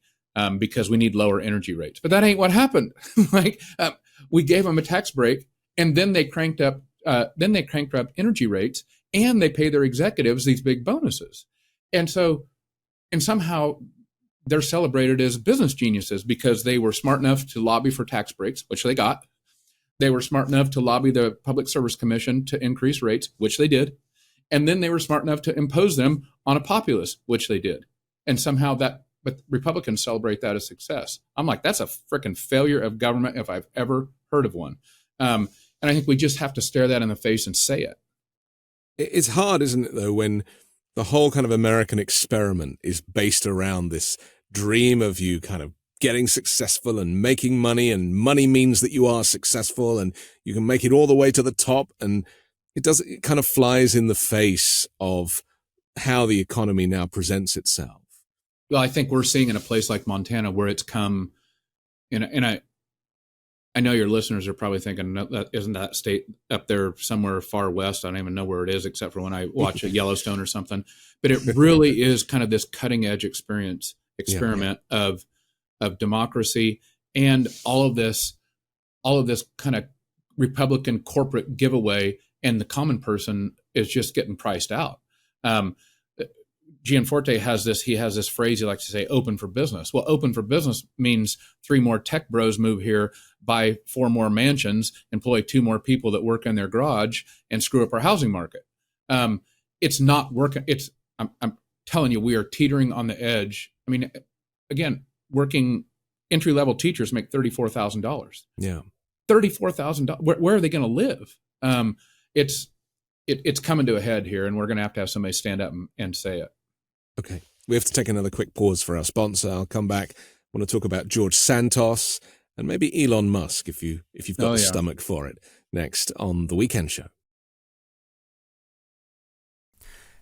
because we need lower energy rates. But that ain't what happened. We gave them a tax break, and then they cranked up energy rates, and they pay their executives these big bonuses. And somehow they're celebrated as business geniuses because they were smart enough to lobby for tax breaks, which they got. They were smart enough to lobby the Public Service Commission to increase rates, which they did. And then they were smart enough to impose them on a populace, which they did. And somehow but Republicans celebrate that as success. I'm like, that's a freaking failure of government if I've ever heard of one. And I think we just have to stare that in the face and say it. It's hard, isn't it, though, when the whole kind of American experiment is based around this dream of you kind of getting successful and making money, and money means that you are successful and you can make it all the way to the top. And it kind of flies in the face of how the economy now presents itself. Well, I think we're seeing in a place like Montana where it's come, and I know your listeners are probably thinking, no, that isn't that state up there somewhere far west? I don't even know where it is except for when I watch a Yellowstone or something. But it really is kind of this cutting edge experiment of democracy, and all of this kind of Republican corporate giveaway, and the common person is just getting priced out. Gianforte has this phrase he likes to say, open for business. Well, open for business means 3 more tech bros move here, buy 4 more mansions, employ 2 more people that work in their garage, and screw up our housing market. It's not working. I'm telling you, we are teetering on the edge. I mean, again, working entry-level teachers make $34,000. Yeah. $34,000. Where are they going to live? It's coming to a head here, and we're going to have somebody stand up and say it. Okay. We have to take another quick pause for our sponsor. I'll come back. I want to talk about George Santos and maybe Elon Musk if you've got the stomach for it. Next on The Weekend Show.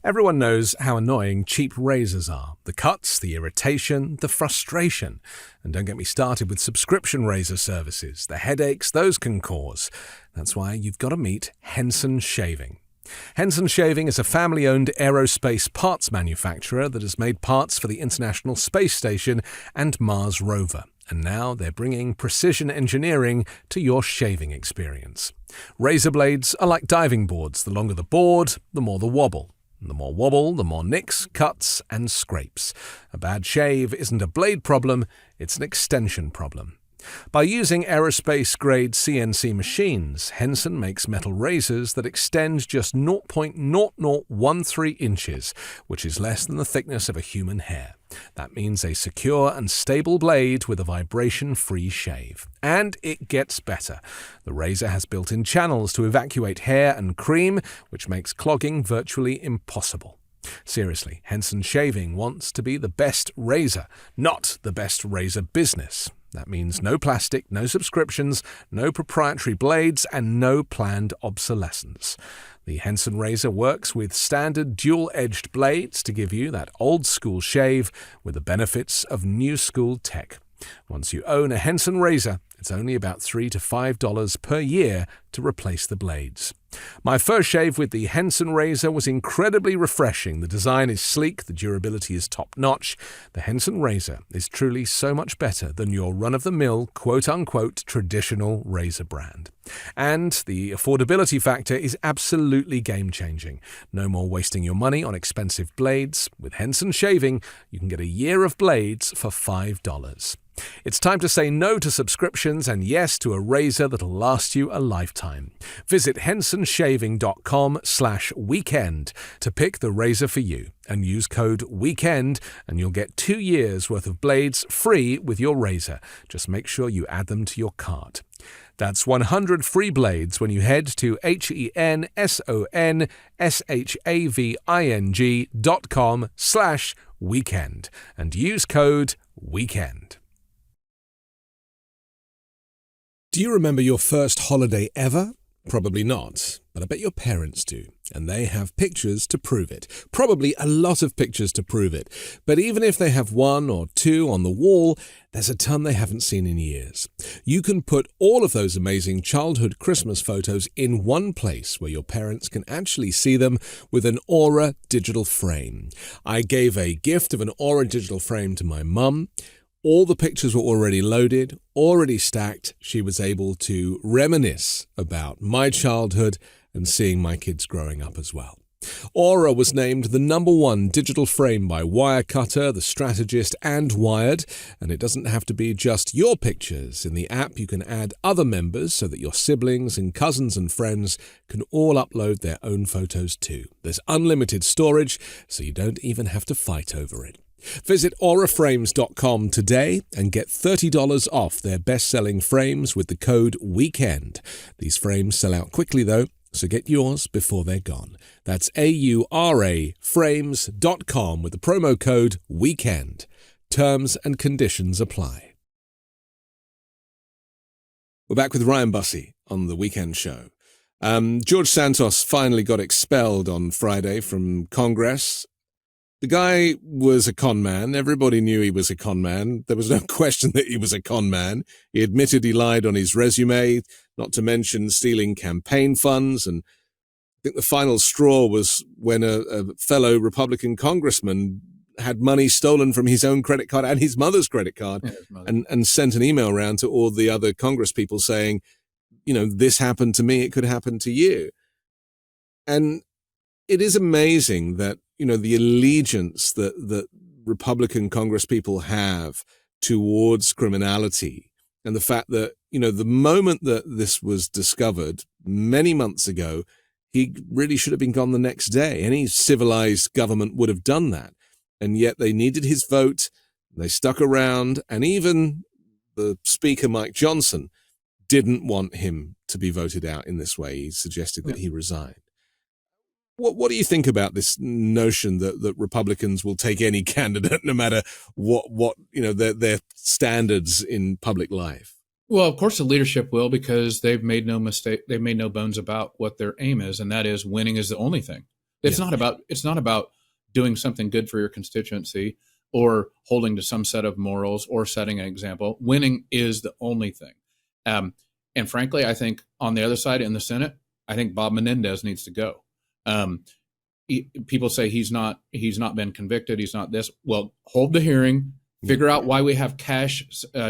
Everyone knows how annoying cheap razors are. The cuts, the irritation, the frustration. And don't get me started with subscription razor services. The headaches those can cause. That's why you've got to meet Henson Shaving. Henson Shaving is a family-owned aerospace parts manufacturer that has made parts for the International Space Station and Mars rover. And now they're bringing precision engineering to your shaving experience. Razor blades are like diving boards. The longer the board, the more the wobble. The more wobble, the more nicks, cuts, and scrapes. A bad shave isn't a blade problem, it's an extension problem. By using aerospace-grade CNC machines, Henson makes metal razors that extend just 0.0013 inches, which is less than the thickness of a human hair. That means a secure and stable blade with a vibration-free shave. And it gets better. The razor has built-in channels to evacuate hair and cream, which makes clogging virtually impossible. Seriously, Henson Shaving wants to be the best razor, not the best razor business. That means no plastic, no subscriptions, no proprietary blades, and no planned obsolescence. The Henson razor works with standard dual-edged blades to give you that old-school shave with the benefits of new-school tech. Once you own a Henson razor, it's only about $3 to $5 per year to replace the blades. My first shave with the Henson razor was incredibly refreshing. The design is sleek, the durability is top-notch. The Henson razor is truly so much better than your run-of-the-mill, quote-unquote, traditional razor brand. And the affordability factor is absolutely game-changing. No more wasting your money on expensive blades. With Henson Shaving, you can get a year of blades for $5. It's time to say no to subscriptions and yes to a razor that'll last you a lifetime. Visit hensonshaving.com/weekend to pick the razor for you and use code WEEKEND and you'll get 2 years worth of blades free with your razor. Just make sure you add them to your cart. That's 100 free blades when you head to hensonshaving.com/weekend and use code WEEKEND. Do you remember your first holiday ever? Probably not, but I bet your parents do, and they have pictures to prove it. Probably a lot of pictures to prove it. But even if they have 1 or 2 on the wall, there's a ton they haven't seen in years. You can put all of those amazing childhood Christmas photos in one place where your parents can actually see them with an Aura digital frame. I gave a gift of an Aura digital frame to my mum. All the pictures were already loaded, already stacked. She was able to reminisce about my childhood and seeing my kids growing up as well. Aura was named the #1 digital frame by Wirecutter, The Strategist, and Wired, and it doesn't have to be just your pictures. In the app, you can add other members so that your siblings and cousins and friends can all upload their own photos too. There's unlimited storage, so you don't even have to fight over it. Visit auraframes.com today and get $30 off their best-selling frames with the code WEEKEND. These frames sell out quickly though, so get yours before they're gone. That's auraframes.com with the promo code WEEKEND. Terms and conditions apply. We're back with Ryan Busse on The Weekend Show. George Santos finally got expelled on Friday from Congress. The guy was a con man. Everybody knew he was a con man. There was no question that he was a con man. He admitted he lied on his resume, not to mention stealing campaign funds. And I think the final straw was when a fellow Republican congressman had money stolen from his own credit card and his mother's credit card and sent an email around to all the other Congress people saying, you know, this happened to me, it could happen to you. And it is amazing that, the allegiance that Republican Congress people have towards criminality, and the fact that, the moment that this was discovered many months ago, he really should have been gone the next day. Any civilized government would have done that. And yet they needed his vote. They stuck around. And even the Speaker, Mike Johnson, didn't want him to be voted out in this way. He suggested that he resign. What do you think about this notion that Republicans will take any candidate, no matter what their standards in public life? Well, of course the leadership will, because they've made no mistake. They've made no bones about what their aim is, and that is winning is the only thing. It's not about doing something good for your constituency or holding to some set of morals or setting an example. Winning is the only thing. And frankly, I think on the other side in the Senate, I think Bob Menendez needs to go. People say he's not been convicted. He's not this. Well, hold the hearing, figure out why we have cash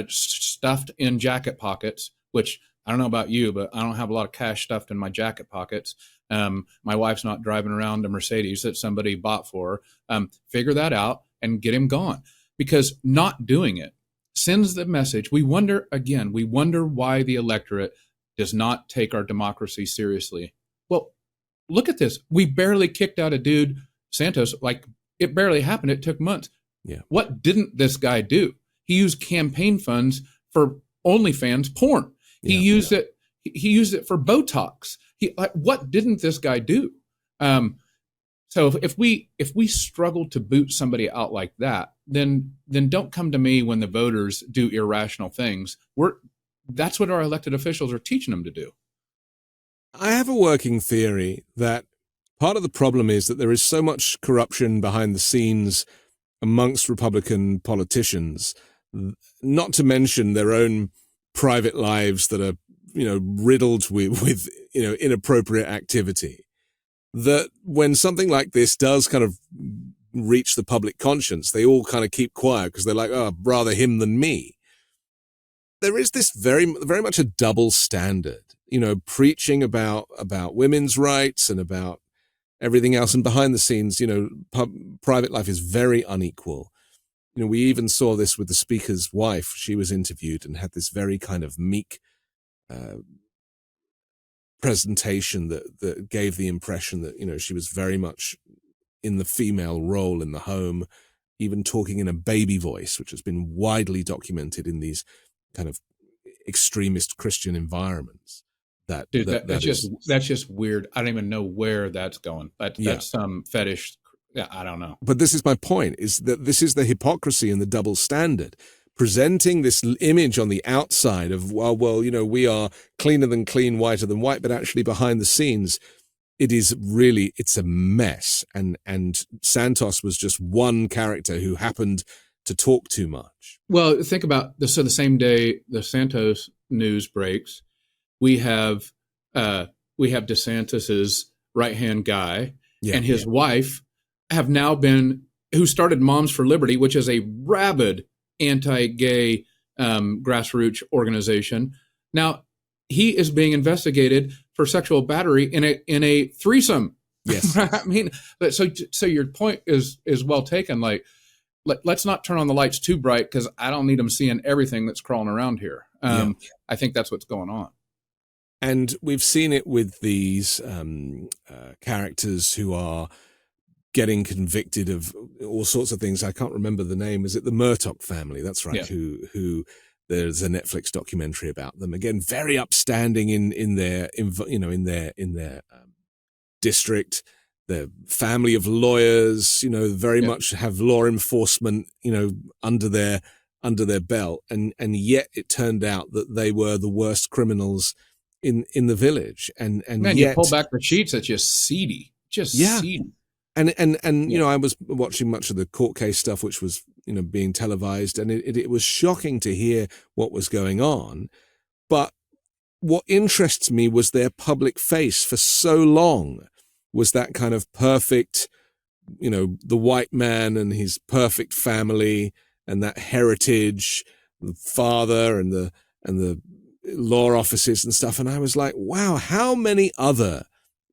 stuffed in jacket pockets, which I don't know about you, but I don't have a lot of cash stuffed in my jacket pockets. My wife's not driving around a Mercedes that somebody bought for her. Figure that out and get him gone, because not doing it sends the message. We wonder why the electorate does not take our democracy seriously. Well, look at this. We barely kicked out a dude, Santos, like it barely happened. It took months. Yeah. What didn't this guy do? He used campaign funds for OnlyFans porn. He used it. He used it for Botox. What didn't this guy do? So if we struggle to boot somebody out like that, then don't come to me when the voters do irrational things. That's what our elected officials are teaching them to do. I have a working theory that part of the problem is that there is so much corruption behind the scenes amongst Republican politicians, not to mention their own private lives that are, riddled with inappropriate activity, that when something like this does kind of reach the public conscience, they all kind of keep quiet because they're like, oh, rather him than me. There is this very, very much a double standard, preaching about women's rights and about everything else. And behind the scenes, private life is very unequal. We even saw this with the speaker's wife. She was interviewed and had this very kind of meek presentation that gave the impression that, she was very much in the female role in the home, even talking in a baby voice, which has been widely documented in these kind of extremist Christian environments. That's just weird. I don't even know where that's going. That's some fetish. Yeah, I don't know. But this is my point, is that this is the hypocrisy and the double standard. Presenting this image on the outside of, we are cleaner than clean, whiter than white, but actually behind the scenes, it's a mess. And Santos was just one character who happened to talk too much. Well, think about this. So the same day the Santos news breaks, we have DeSantis's right-hand guy and his wife have now who started Moms for Liberty, which is a rabid anti-gay grassroots organization. Now he is being investigated for sexual battery in a threesome. Yes. I mean, so your point is well taken. Like, let's not turn on the lights too bright, because I don't need them seeing everything that's crawling around here. I think that's what's going on. And we've seen it with these characters who are getting convicted of all sorts of things. I can't remember the name. Is it the Murtaugh family? That's right. Yeah. Who there's a Netflix documentary about them. Again, very upstanding in their district. The family of lawyers, very much have law enforcement, under their belt, and yet it turned out that they were the worst criminals in the village. And man, yet, you pull back the sheets, it's just seedy, seedy. And I was watching much of the court case stuff, which was being televised, and it was shocking to hear what was going on. But what interests me was their public face for so long. Was that kind of perfect, the white man and his perfect family and that heritage, the father and the law offices and stuff. And I was like, wow, how many other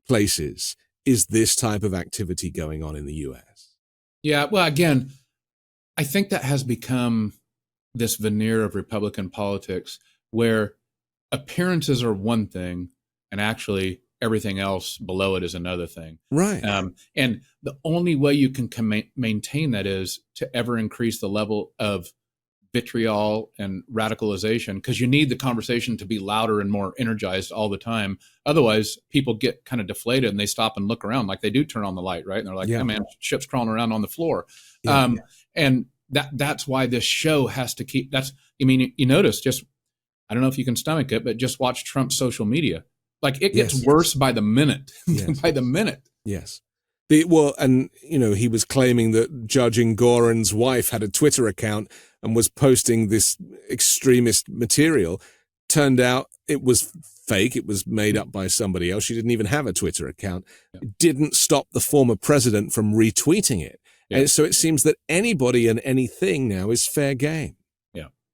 places is this type of activity going on in the US? Yeah, well, again, I think that has become this veneer of Republican politics where appearances are one thing and actually everything else below it is another thing. Right. And the only way you can maintain that is to ever increase the level of vitriol and radicalization, because you need the conversation to be louder and more energized all the time. Otherwise, people get kind of deflated and they stop and look around, like they do turn on the light, right? And they're like, "Oh man, shit's crawling around on the floor." And that's why this show has to keep. You notice, just I don't know if you can stomach it, but just watch Trump's social media. Like it gets worse by the minute, by the minute. Yes. He was claiming that Judge Engoron's wife had a Twitter account and was posting this extremist material. Turned out it was fake. It was made up by somebody else. She didn't even have a Twitter account. Yeah. It didn't stop the former president from retweeting it. Yeah. And so it seems that anybody and anything now is fair game.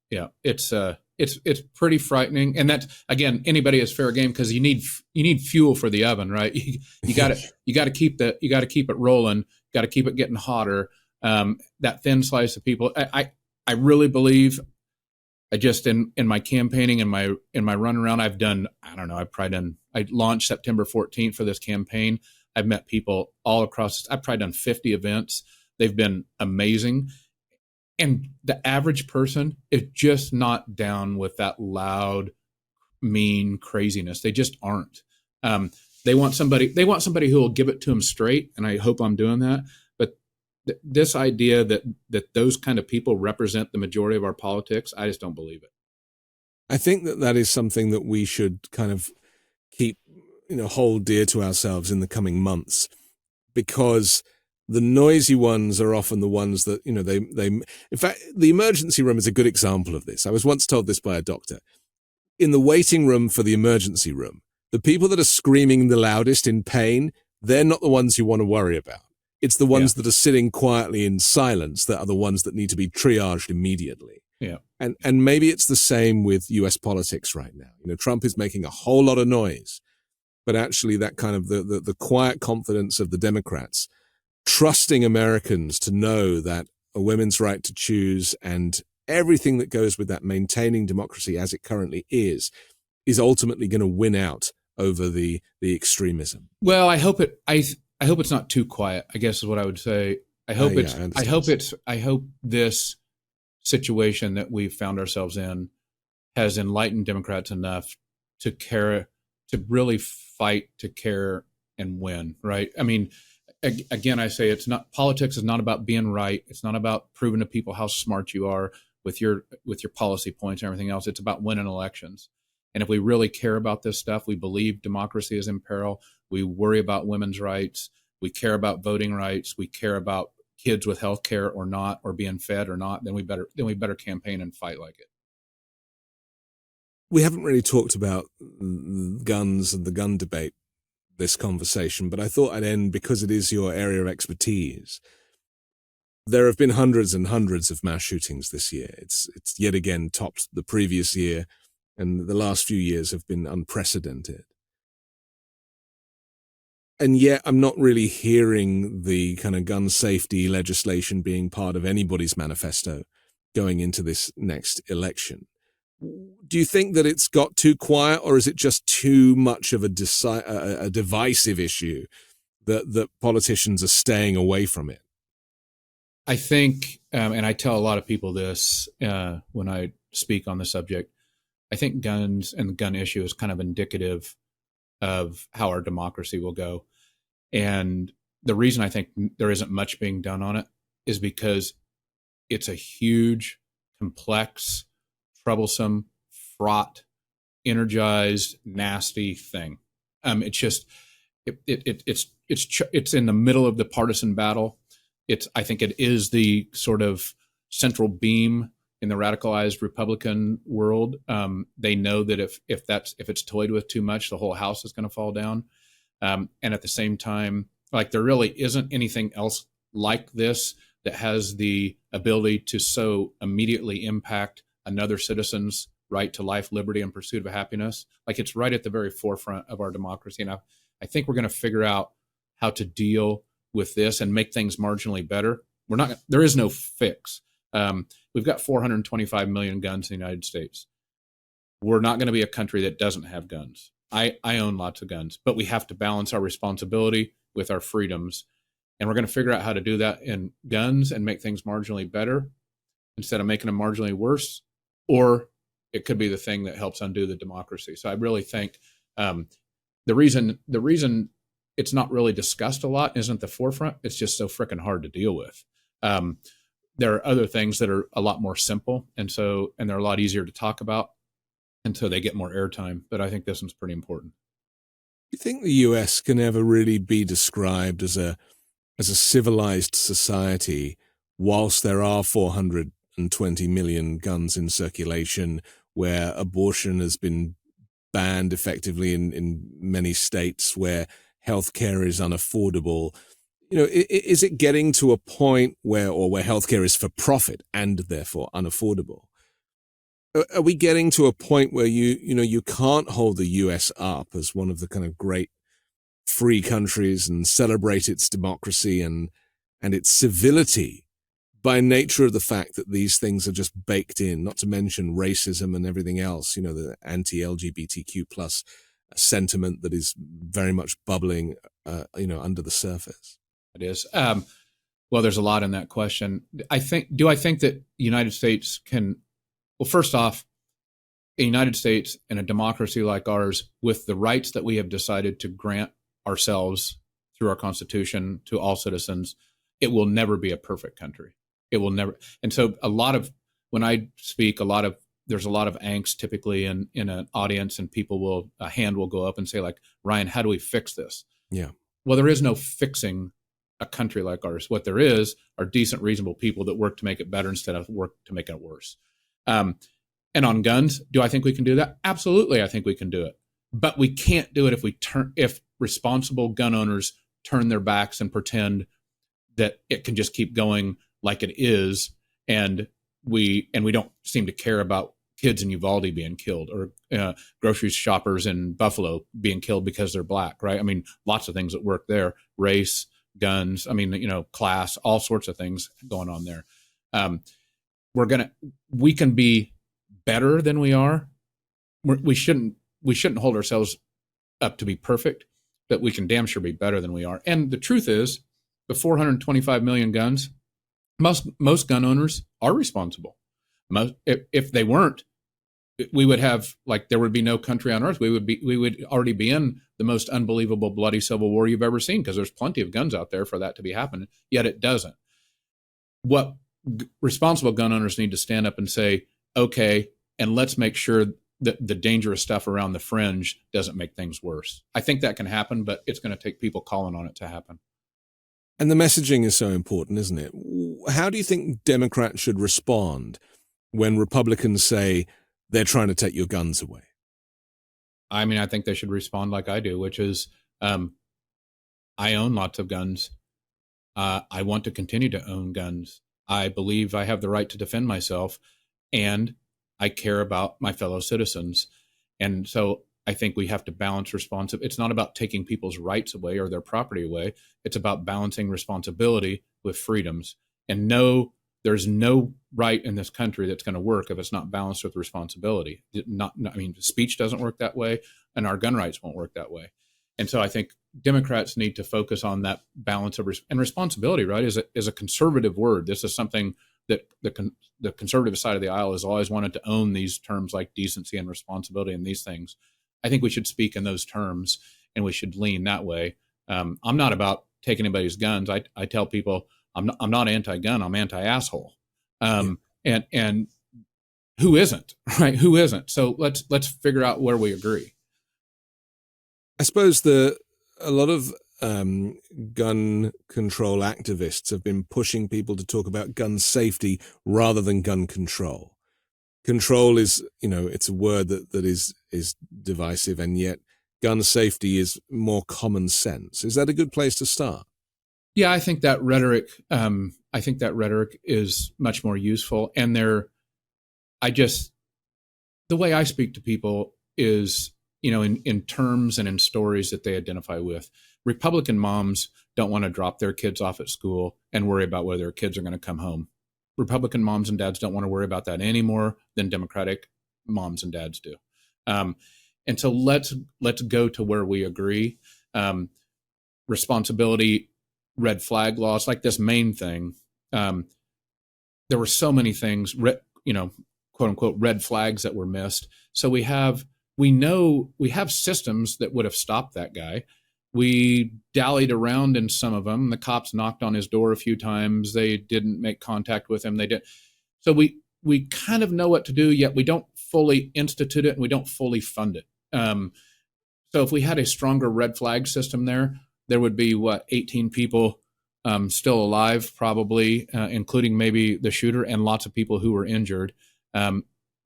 Yeah. It's pretty frightening. And that, again, anybody is fair game because you need fuel for the oven, right? You got to keep it rolling, got to keep it getting hotter. That thin slice of people. I really believe in my campaigning and my run around, I launched September 14th for this campaign. I've met people all across. I've probably done 50 events. They've been amazing. And the average person is just not down with that loud, mean craziness. They just aren't. They want somebody who will give it to them straight. And I hope I'm doing that. But this idea that those kind of people represent the majority of our politics, I just don't believe it. I think that is something that we should kind of keep, hold dear to ourselves in the coming months, because the noisy ones are often the ones that, in fact, the emergency room is a good example of this. I was once told this by a doctor. In the waiting room for the emergency room, the people that are screaming the loudest in pain, they're not the ones you want to worry about. It's the ones that are sitting quietly in silence that are the ones that need to be triaged immediately. Yeah. And maybe it's the same with US politics right now. Trump is making a whole lot of noise, but actually that kind of the quiet confidence of the Democrats, trusting Americans to know that a women's right to choose and everything that goes with that, maintaining democracy as it currently is ultimately going to win out over the extremism. Well, I hope it's not too quiet, I guess is what I would say. I hope this situation that we've found ourselves in has enlightened Democrats enough to really fight, to care and win, right? I mean, again, I say politics is not about being right. It's not about proving to people how smart you are with your policy points and everything else. It's about winning elections. And if we really care about this stuff, we believe democracy is in peril. We worry about women's rights. We care about voting rights. We care about kids with health care or not, or being fed or not. Then we better campaign and fight like it. We haven't really talked about guns and the gun debate this conversation, but I thought I'd end, because it is your area of expertise. There have been hundreds and hundreds of mass shootings this year. It's yet again topped the previous year, and the last few years have been unprecedented. And yet I'm not really hearing the kind of gun safety legislation being part of anybody's manifesto going into this next election. Do you think that it's got too quiet, or is it just too much of a divisive issue that politicians are staying away from it? I think, and I tell a lot of people this when I speak on the subject, I think guns and the gun issue is kind of indicative of how our democracy will go. And the reason I think there isn't much being done on it is because it's a huge, complex, troublesome, fraught, energized, nasty thing. It's in the middle of the partisan battle. I think it is the sort of central beam in the radicalized Republican world. They know that if it's toyed with too much, the whole house is going to fall down. And at the same time, like, there really isn't anything else like this that has the ability to so immediately impact another citizen's right to life, liberty, and pursuit of happiness. Like, it's right at the very forefront of our democracy. And I think we're going to figure out how to deal with this and make things marginally better. There is no fix. We've got 425 million guns in the United States. We're not going to be a country that doesn't have guns. I own lots of guns, but we have to balance our responsibility with our freedoms. And we're going to figure out how to do that in guns and make things marginally better instead of making them marginally worse. Or it could be the thing that helps undo the democracy. So I really think the reason it's not really discussed a lot isn't the forefront. It's just so freaking hard to deal with. There are other things that are a lot more simple, and they're a lot easier to talk about, and so they get more airtime. But I think this one's pretty important. Do you think the US can ever really be described as a civilized society whilst there are 420 million guns in circulation, where abortion has been banned effectively in many states, where healthcare is unaffordable? Is it getting to a point where healthcare is for profit and therefore unaffordable? Are we getting to a point where you can't hold the US up as one of the kind of great free countries and celebrate its democracy and its civility by nature of the fact that these things are just baked in, not to mention racism and everything else, the anti-LGBTQ plus sentiment that is very much bubbling, under the surface? It is. Well, there's a lot in that question. Do I think that the United States can, well, first off, a United States and a democracy like ours, with the rights that we have decided to grant ourselves through our Constitution to all citizens, it will never be a perfect country. It will never. And so when I speak, there's a lot of angst typically in an audience, and a hand will go up and say, like, Ryan, how do we fix this? Yeah. Well, there is no fixing a country like ours. What there is are decent, reasonable people that work to make it better instead of work to make it worse. And on guns, do I think we can do that? Absolutely, I think we can do it. But we can't do it if responsible gun owners turn their backs and pretend that it can just keep going like it is, and we don't seem to care about kids in Uvalde being killed, or grocery shoppers in Buffalo being killed because they're black, right? I mean, lots of things that work there: race, guns, class, all sorts of things going on there. We can be better than we are. We shouldn't hold ourselves up to be perfect, but we can damn sure be better than we are. And the truth is, the 425 million guns, most gun owners are responsible. If they weren't, we would have, there would be no country on earth. We would already be in the most unbelievable bloody civil war you've ever seen, because there's plenty of guns out there for that to be happening, yet it doesn't. What responsible gun owners need to stand up and say, okay, and let's make sure that the dangerous stuff around the fringe doesn't make things worse. I think that can happen, but it's going to take people calling on it to happen. And the messaging is so important, isn't it? How do you think Democrats should respond when Republicans say they're trying to take your guns away? I mean, I think they should respond like I do, which is, I own lots of guns. I want to continue to own guns. I believe I have the right to defend myself, and I care about my fellow citizens. And so I think we have to balance it's not about taking people's rights away or their property away. It's about balancing responsibility with freedoms. And there's no right in this country that's going to work if it's not balanced with responsibility. Speech doesn't work that way, and our gun rights won't work that way. And so I think Democrats need to focus on that balance of and responsibility, right, is a conservative word. This is something that the conservative side of the aisle has always wanted to own, these terms like decency and responsibility and these things. I think we should speak in those terms, and we should lean that way. I'm not about taking anybody's guns. I tell people I'm not anti-gun. I'm anti-asshole. And who isn't, right? Who isn't? So let's figure out where we agree. I suppose a lot of gun control activists have been pushing people to talk about gun safety rather than gun control. Control is, it's a word that is divisive, and yet gun safety is more common sense. Is that a good place to start? Yeah, I think that rhetoric is much more useful. And the way I speak to people is, in terms and in stories that they identify with. Republican moms don't want to drop their kids off at school and worry about whether their kids are going to come home. Republican moms and dads don't want to worry about that any more than Democratic moms and dads do. And so let's go to where we agree. Responsibility, red flag laws, like this main thing. There were so many things, quote unquote, red flags that were missed. So we have systems that would have stopped that guy. We dallied around in some of them. The cops knocked on his door a few times. They didn't make contact with him. They did. So we kind of know what to do, yet we don't fully institute it and we don't fully fund it. So if we had a stronger red flag system there would be 18 people still alive, probably, including maybe the shooter, and lots of people who were injured,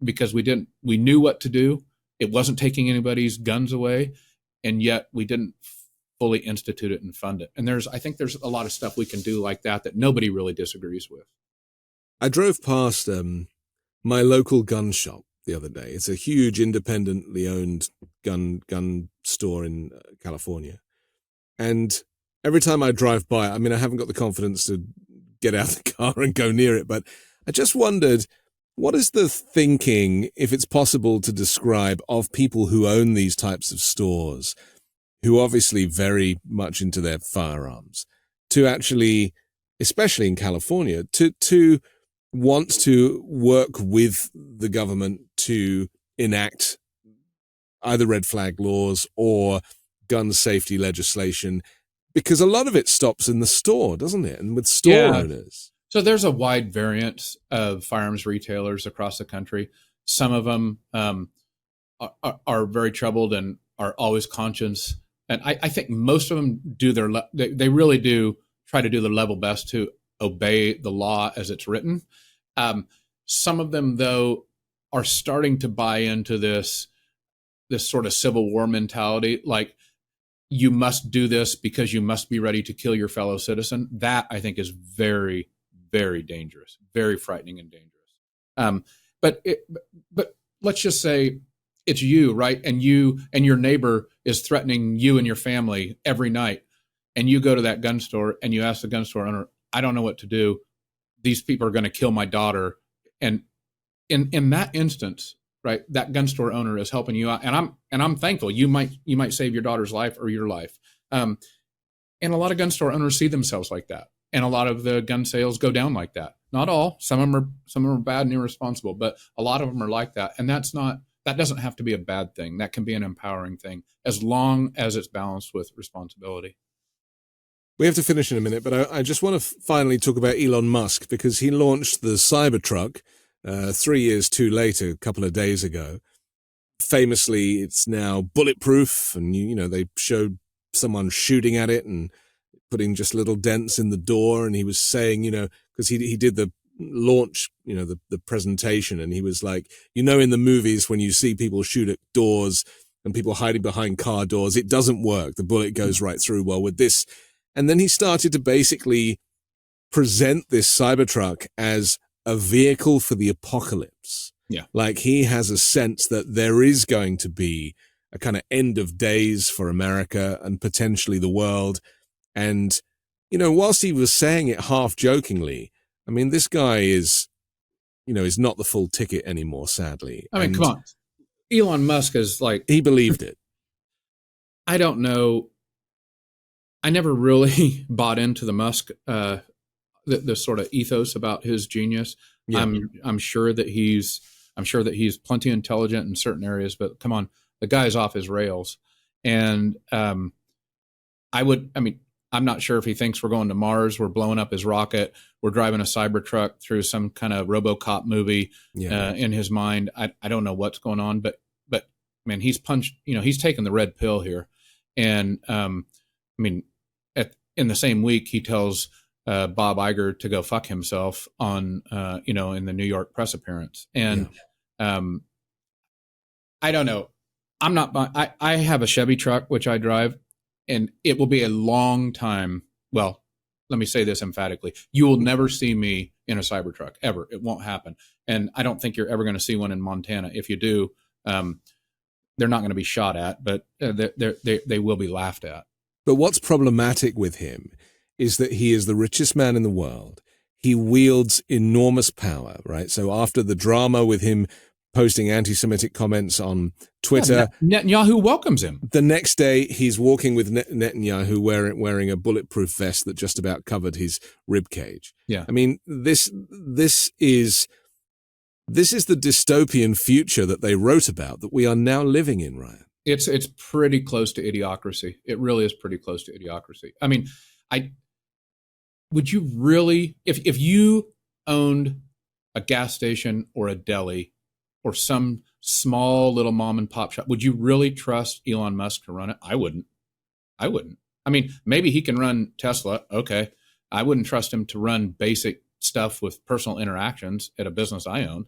because we knew what to do. It wasn't taking anybody's guns away, and yet we didn't fully institute it and fund it. And I think there's a lot of stuff we can do like that nobody really disagrees with. I drove past my local gun shop the other day. It's a huge independently owned gun store in California. And every time I drive by, I mean, I haven't got the confidence to get out of the car and go near it, but I just wondered, what is the thinking, if it's possible to describe, of people who own these types of stores, who are obviously very much into their firearms, to actually, especially in California, to want to work with the government to enact either red flag laws or gun safety legislation, because a lot of it stops in the store, doesn't it? And with store owners. So there's a wide variance of firearms retailers across the country. Some of them are very troubled and are always conscious. And I think most of them do they really do try to do their level best to obey the law as it's written. Some of them, though, are starting to buy into this sort of Civil War mentality, like you must do this because you must be ready to kill your fellow citizen. That, I think, is very, very dangerous, very frightening and dangerous. But let's just say it's you, right? And your neighbor is threatening you and your family every night. And you go to that gun store and you ask the gun store owner, I don't know what to do. These people are going to kill my daughter. And in that instance, right, that gun store owner is helping you out. And I'm thankful. You might save your daughter's life or your life. And a lot of gun store owners see themselves like that. And a lot of the gun sales go down like that. Not all. Some of them are bad and irresponsible, but a lot of them are like that. And that doesn't have to be a bad thing. That can be an empowering thing, as long as it's balanced with responsibility. We have to finish in a minute, but I just want to finally talk about Elon Musk, because he launched the Cybertruck 3 years too late, a couple of days ago. Famously, it's now bulletproof, and they showed someone shooting at it and putting just little dents in the door, and he was saying, because he did the launch, the presentation, and he was like, in the movies when you see people shoot at doors and people hiding behind car doors, it doesn't work. The bullet goes right through. Well, with this. And then he started to basically present this Cybertruck as a vehicle for the apocalypse. Yeah. Like he has a sense that there is going to be a kind of end of days for America and potentially the world. And, whilst he was saying it half jokingly, I mean, this guy is not the full ticket anymore, sadly. I mean, come on. Elon Musk is like... He believed it. I don't know. I never really bought into the Musk, the sort of ethos about his genius. Yeah. I'm sure that he's plenty intelligent in certain areas, but come on, the guy's off his rails. And I'm not sure if he thinks we're going to Mars, we're blowing up his rocket, we're driving a Cybertruck through some kind of RoboCop movie in his mind. I don't know what's going on, but man, he's taken the red pill here. And in the same week, he tells Bob Iger to go fuck himself on, in the New York press appearance. And I don't know. I have a Chevy truck, which I drive, and it will be a long time. Well, let me say this emphatically. You will never see me in a Cybertruck, ever. It won't happen. And I don't think you're ever going to see one in Montana. If you do, they're not going to be shot at, but they will be laughed at. But what's problematic with him is that he is the richest man in the world. He wields enormous power, right? So after the drama with him posting anti-Semitic comments on Twitter, Netanyahu welcomes him. The next day, he's walking with Netanyahu wearing a bulletproof vest that just about covered his rib cage. Yeah, I mean, this is the dystopian future that they wrote about that we are now living in, Ryan. It's pretty close to idiocracy. It really is pretty close to idiocracy. I mean, would you really, if you owned a gas station or a deli or some small little mom and pop shop, would you really trust Elon Musk to run it? I wouldn't. I mean, maybe he can run Tesla. Okay. I wouldn't trust him to run basic stuff with personal interactions at a business I own.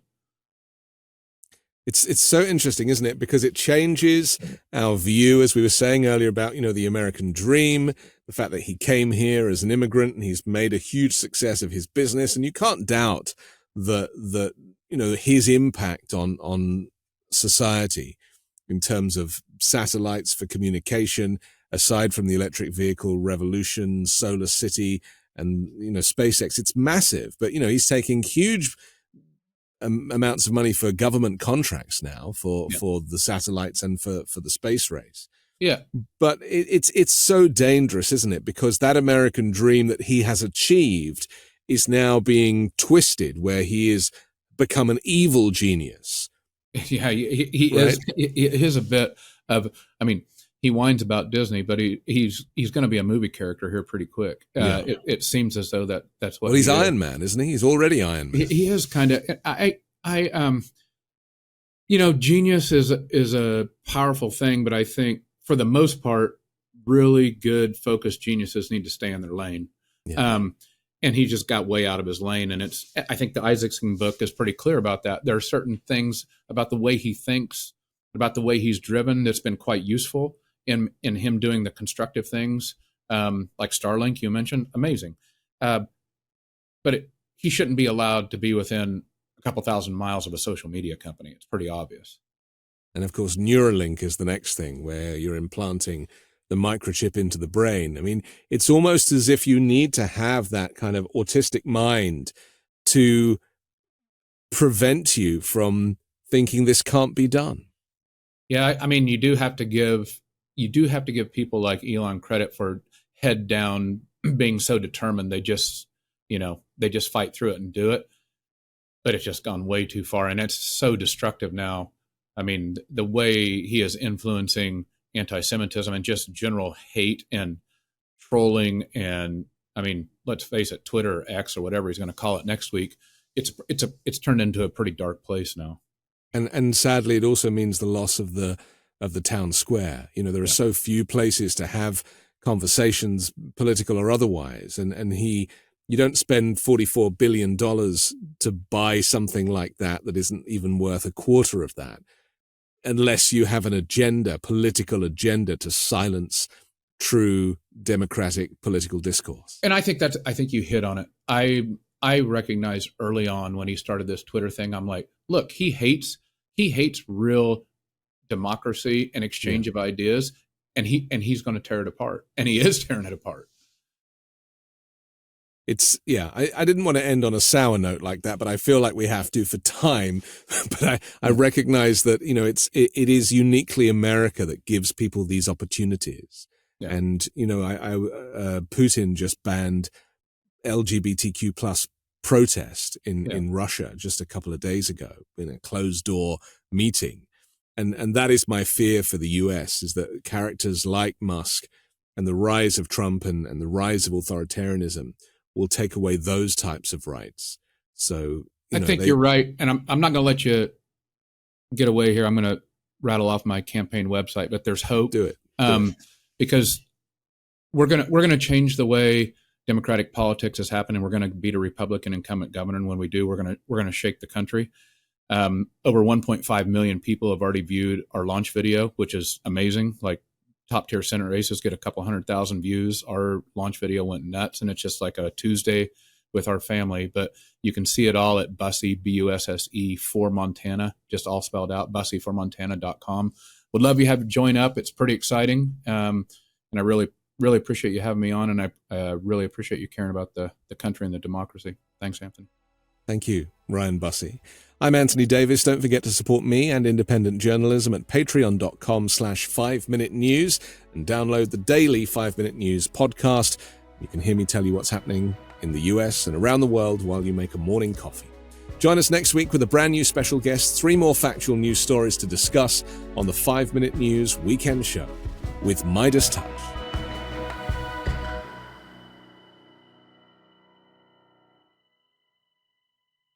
It's so interesting, isn't it? Because it changes our view, as we were saying earlier, about, the American dream, the fact that he came here as an immigrant and he's made a huge success of his business. And you can't doubt that his impact on society in terms of satellites for communication, aside from the electric vehicle revolution, solar city, and, SpaceX, it's massive. But, he's taking huge amounts of money for government contracts now for the satellites and for the space race. Yeah. But it's so dangerous, isn't it? Because that American dream that he has achieved is now being twisted, where he is become an evil genius. Yeah, he right? is a bit of, I mean, he whines about Disney, but he's going to be a movie character here pretty quick. It seems as though that's what. Well, he's Iron Man, isn't he? He's already Iron Man. He is kind of. Genius is a powerful thing, but I think for the most part, really good focused geniuses need to stay in their lane. Yeah. And he just got way out of his lane. And I think the Isaacson book is pretty clear about that. There are certain things about the way he thinks, about the way he's driven, that's been quite useful in him doing the constructive things, like Starlink, you mentioned, amazing. But he shouldn't be allowed to be within a couple thousand miles of a social media company. It's pretty obvious. And of course, Neuralink is the next thing, where you're implanting the microchip into the brain. I mean, it's almost as if you need to have that kind of autistic mind to prevent you from thinking this can't be done. Yeah, I mean, you do have to give people like Elon credit for head down being so determined. They just fight through it and do it. But it's just gone way too far, and it's so destructive now. I mean, the way he is influencing anti-Semitism and just general hate and trolling, and I mean, let's face it, Twitter or X or whatever he's going to call it next week, it's turned into a pretty dark place now. And sadly, it also means the loss of the town square. There are so few places to have conversations, political or otherwise, and you don't spend $44 billion to buy something like that isn't even worth a quarter of that, unless you have an agenda, political agenda, to silence true democratic political discourse. And I think you hit on it. I recognized early on when he started this Twitter thing, I'm like, look, he hates real democracy and exchange of ideas, and he's going to tear it apart, and he is tearing it apart. I didn't want to end on a sour note like that, but I feel like we have to for time. But I recognize that, it is uniquely America that gives people these opportunities. Yeah. And, Putin just banned LGBTQ plus protest in Russia just a couple of days ago in a closed door meeting. And that is my fear for the US, is that characters like Musk and the rise of Trump and the rise of authoritarianism will take away those types of rights. So I think you're right. And I'm not going to let you get away here. I'm going to rattle off my campaign website, but there's hope. Do it. Because we're going to change the way democratic politics is happening. We're going to beat a Republican incumbent governor. And when we do, we're going to shake the country. Over 1.5 million people have already viewed our launch video, which is amazing. Like, top tier Senate races get a couple 100,000 views. Our launch video went nuts, and it's just like a Tuesday with our family. But you can see it all at Busse, Busse for Montana, just all spelled out, busseformontana.com. Would love you to join up. It's pretty exciting. And I really really appreciate you having me on, and I really appreciate you caring about the country and the democracy. Thanks, Anthony. Thank you, Ryan Busse. I'm Anthony Davis. Don't forget to support me and independent journalism at patreon.com/5Minute News and download the daily 5-Minute News podcast. You can hear me tell you what's happening in the US and around the world while you make a morning coffee. Join us next week with a brand new special guest, 3 more factual news stories to discuss on the 5-Minute News Weekend Show with Midas Touch.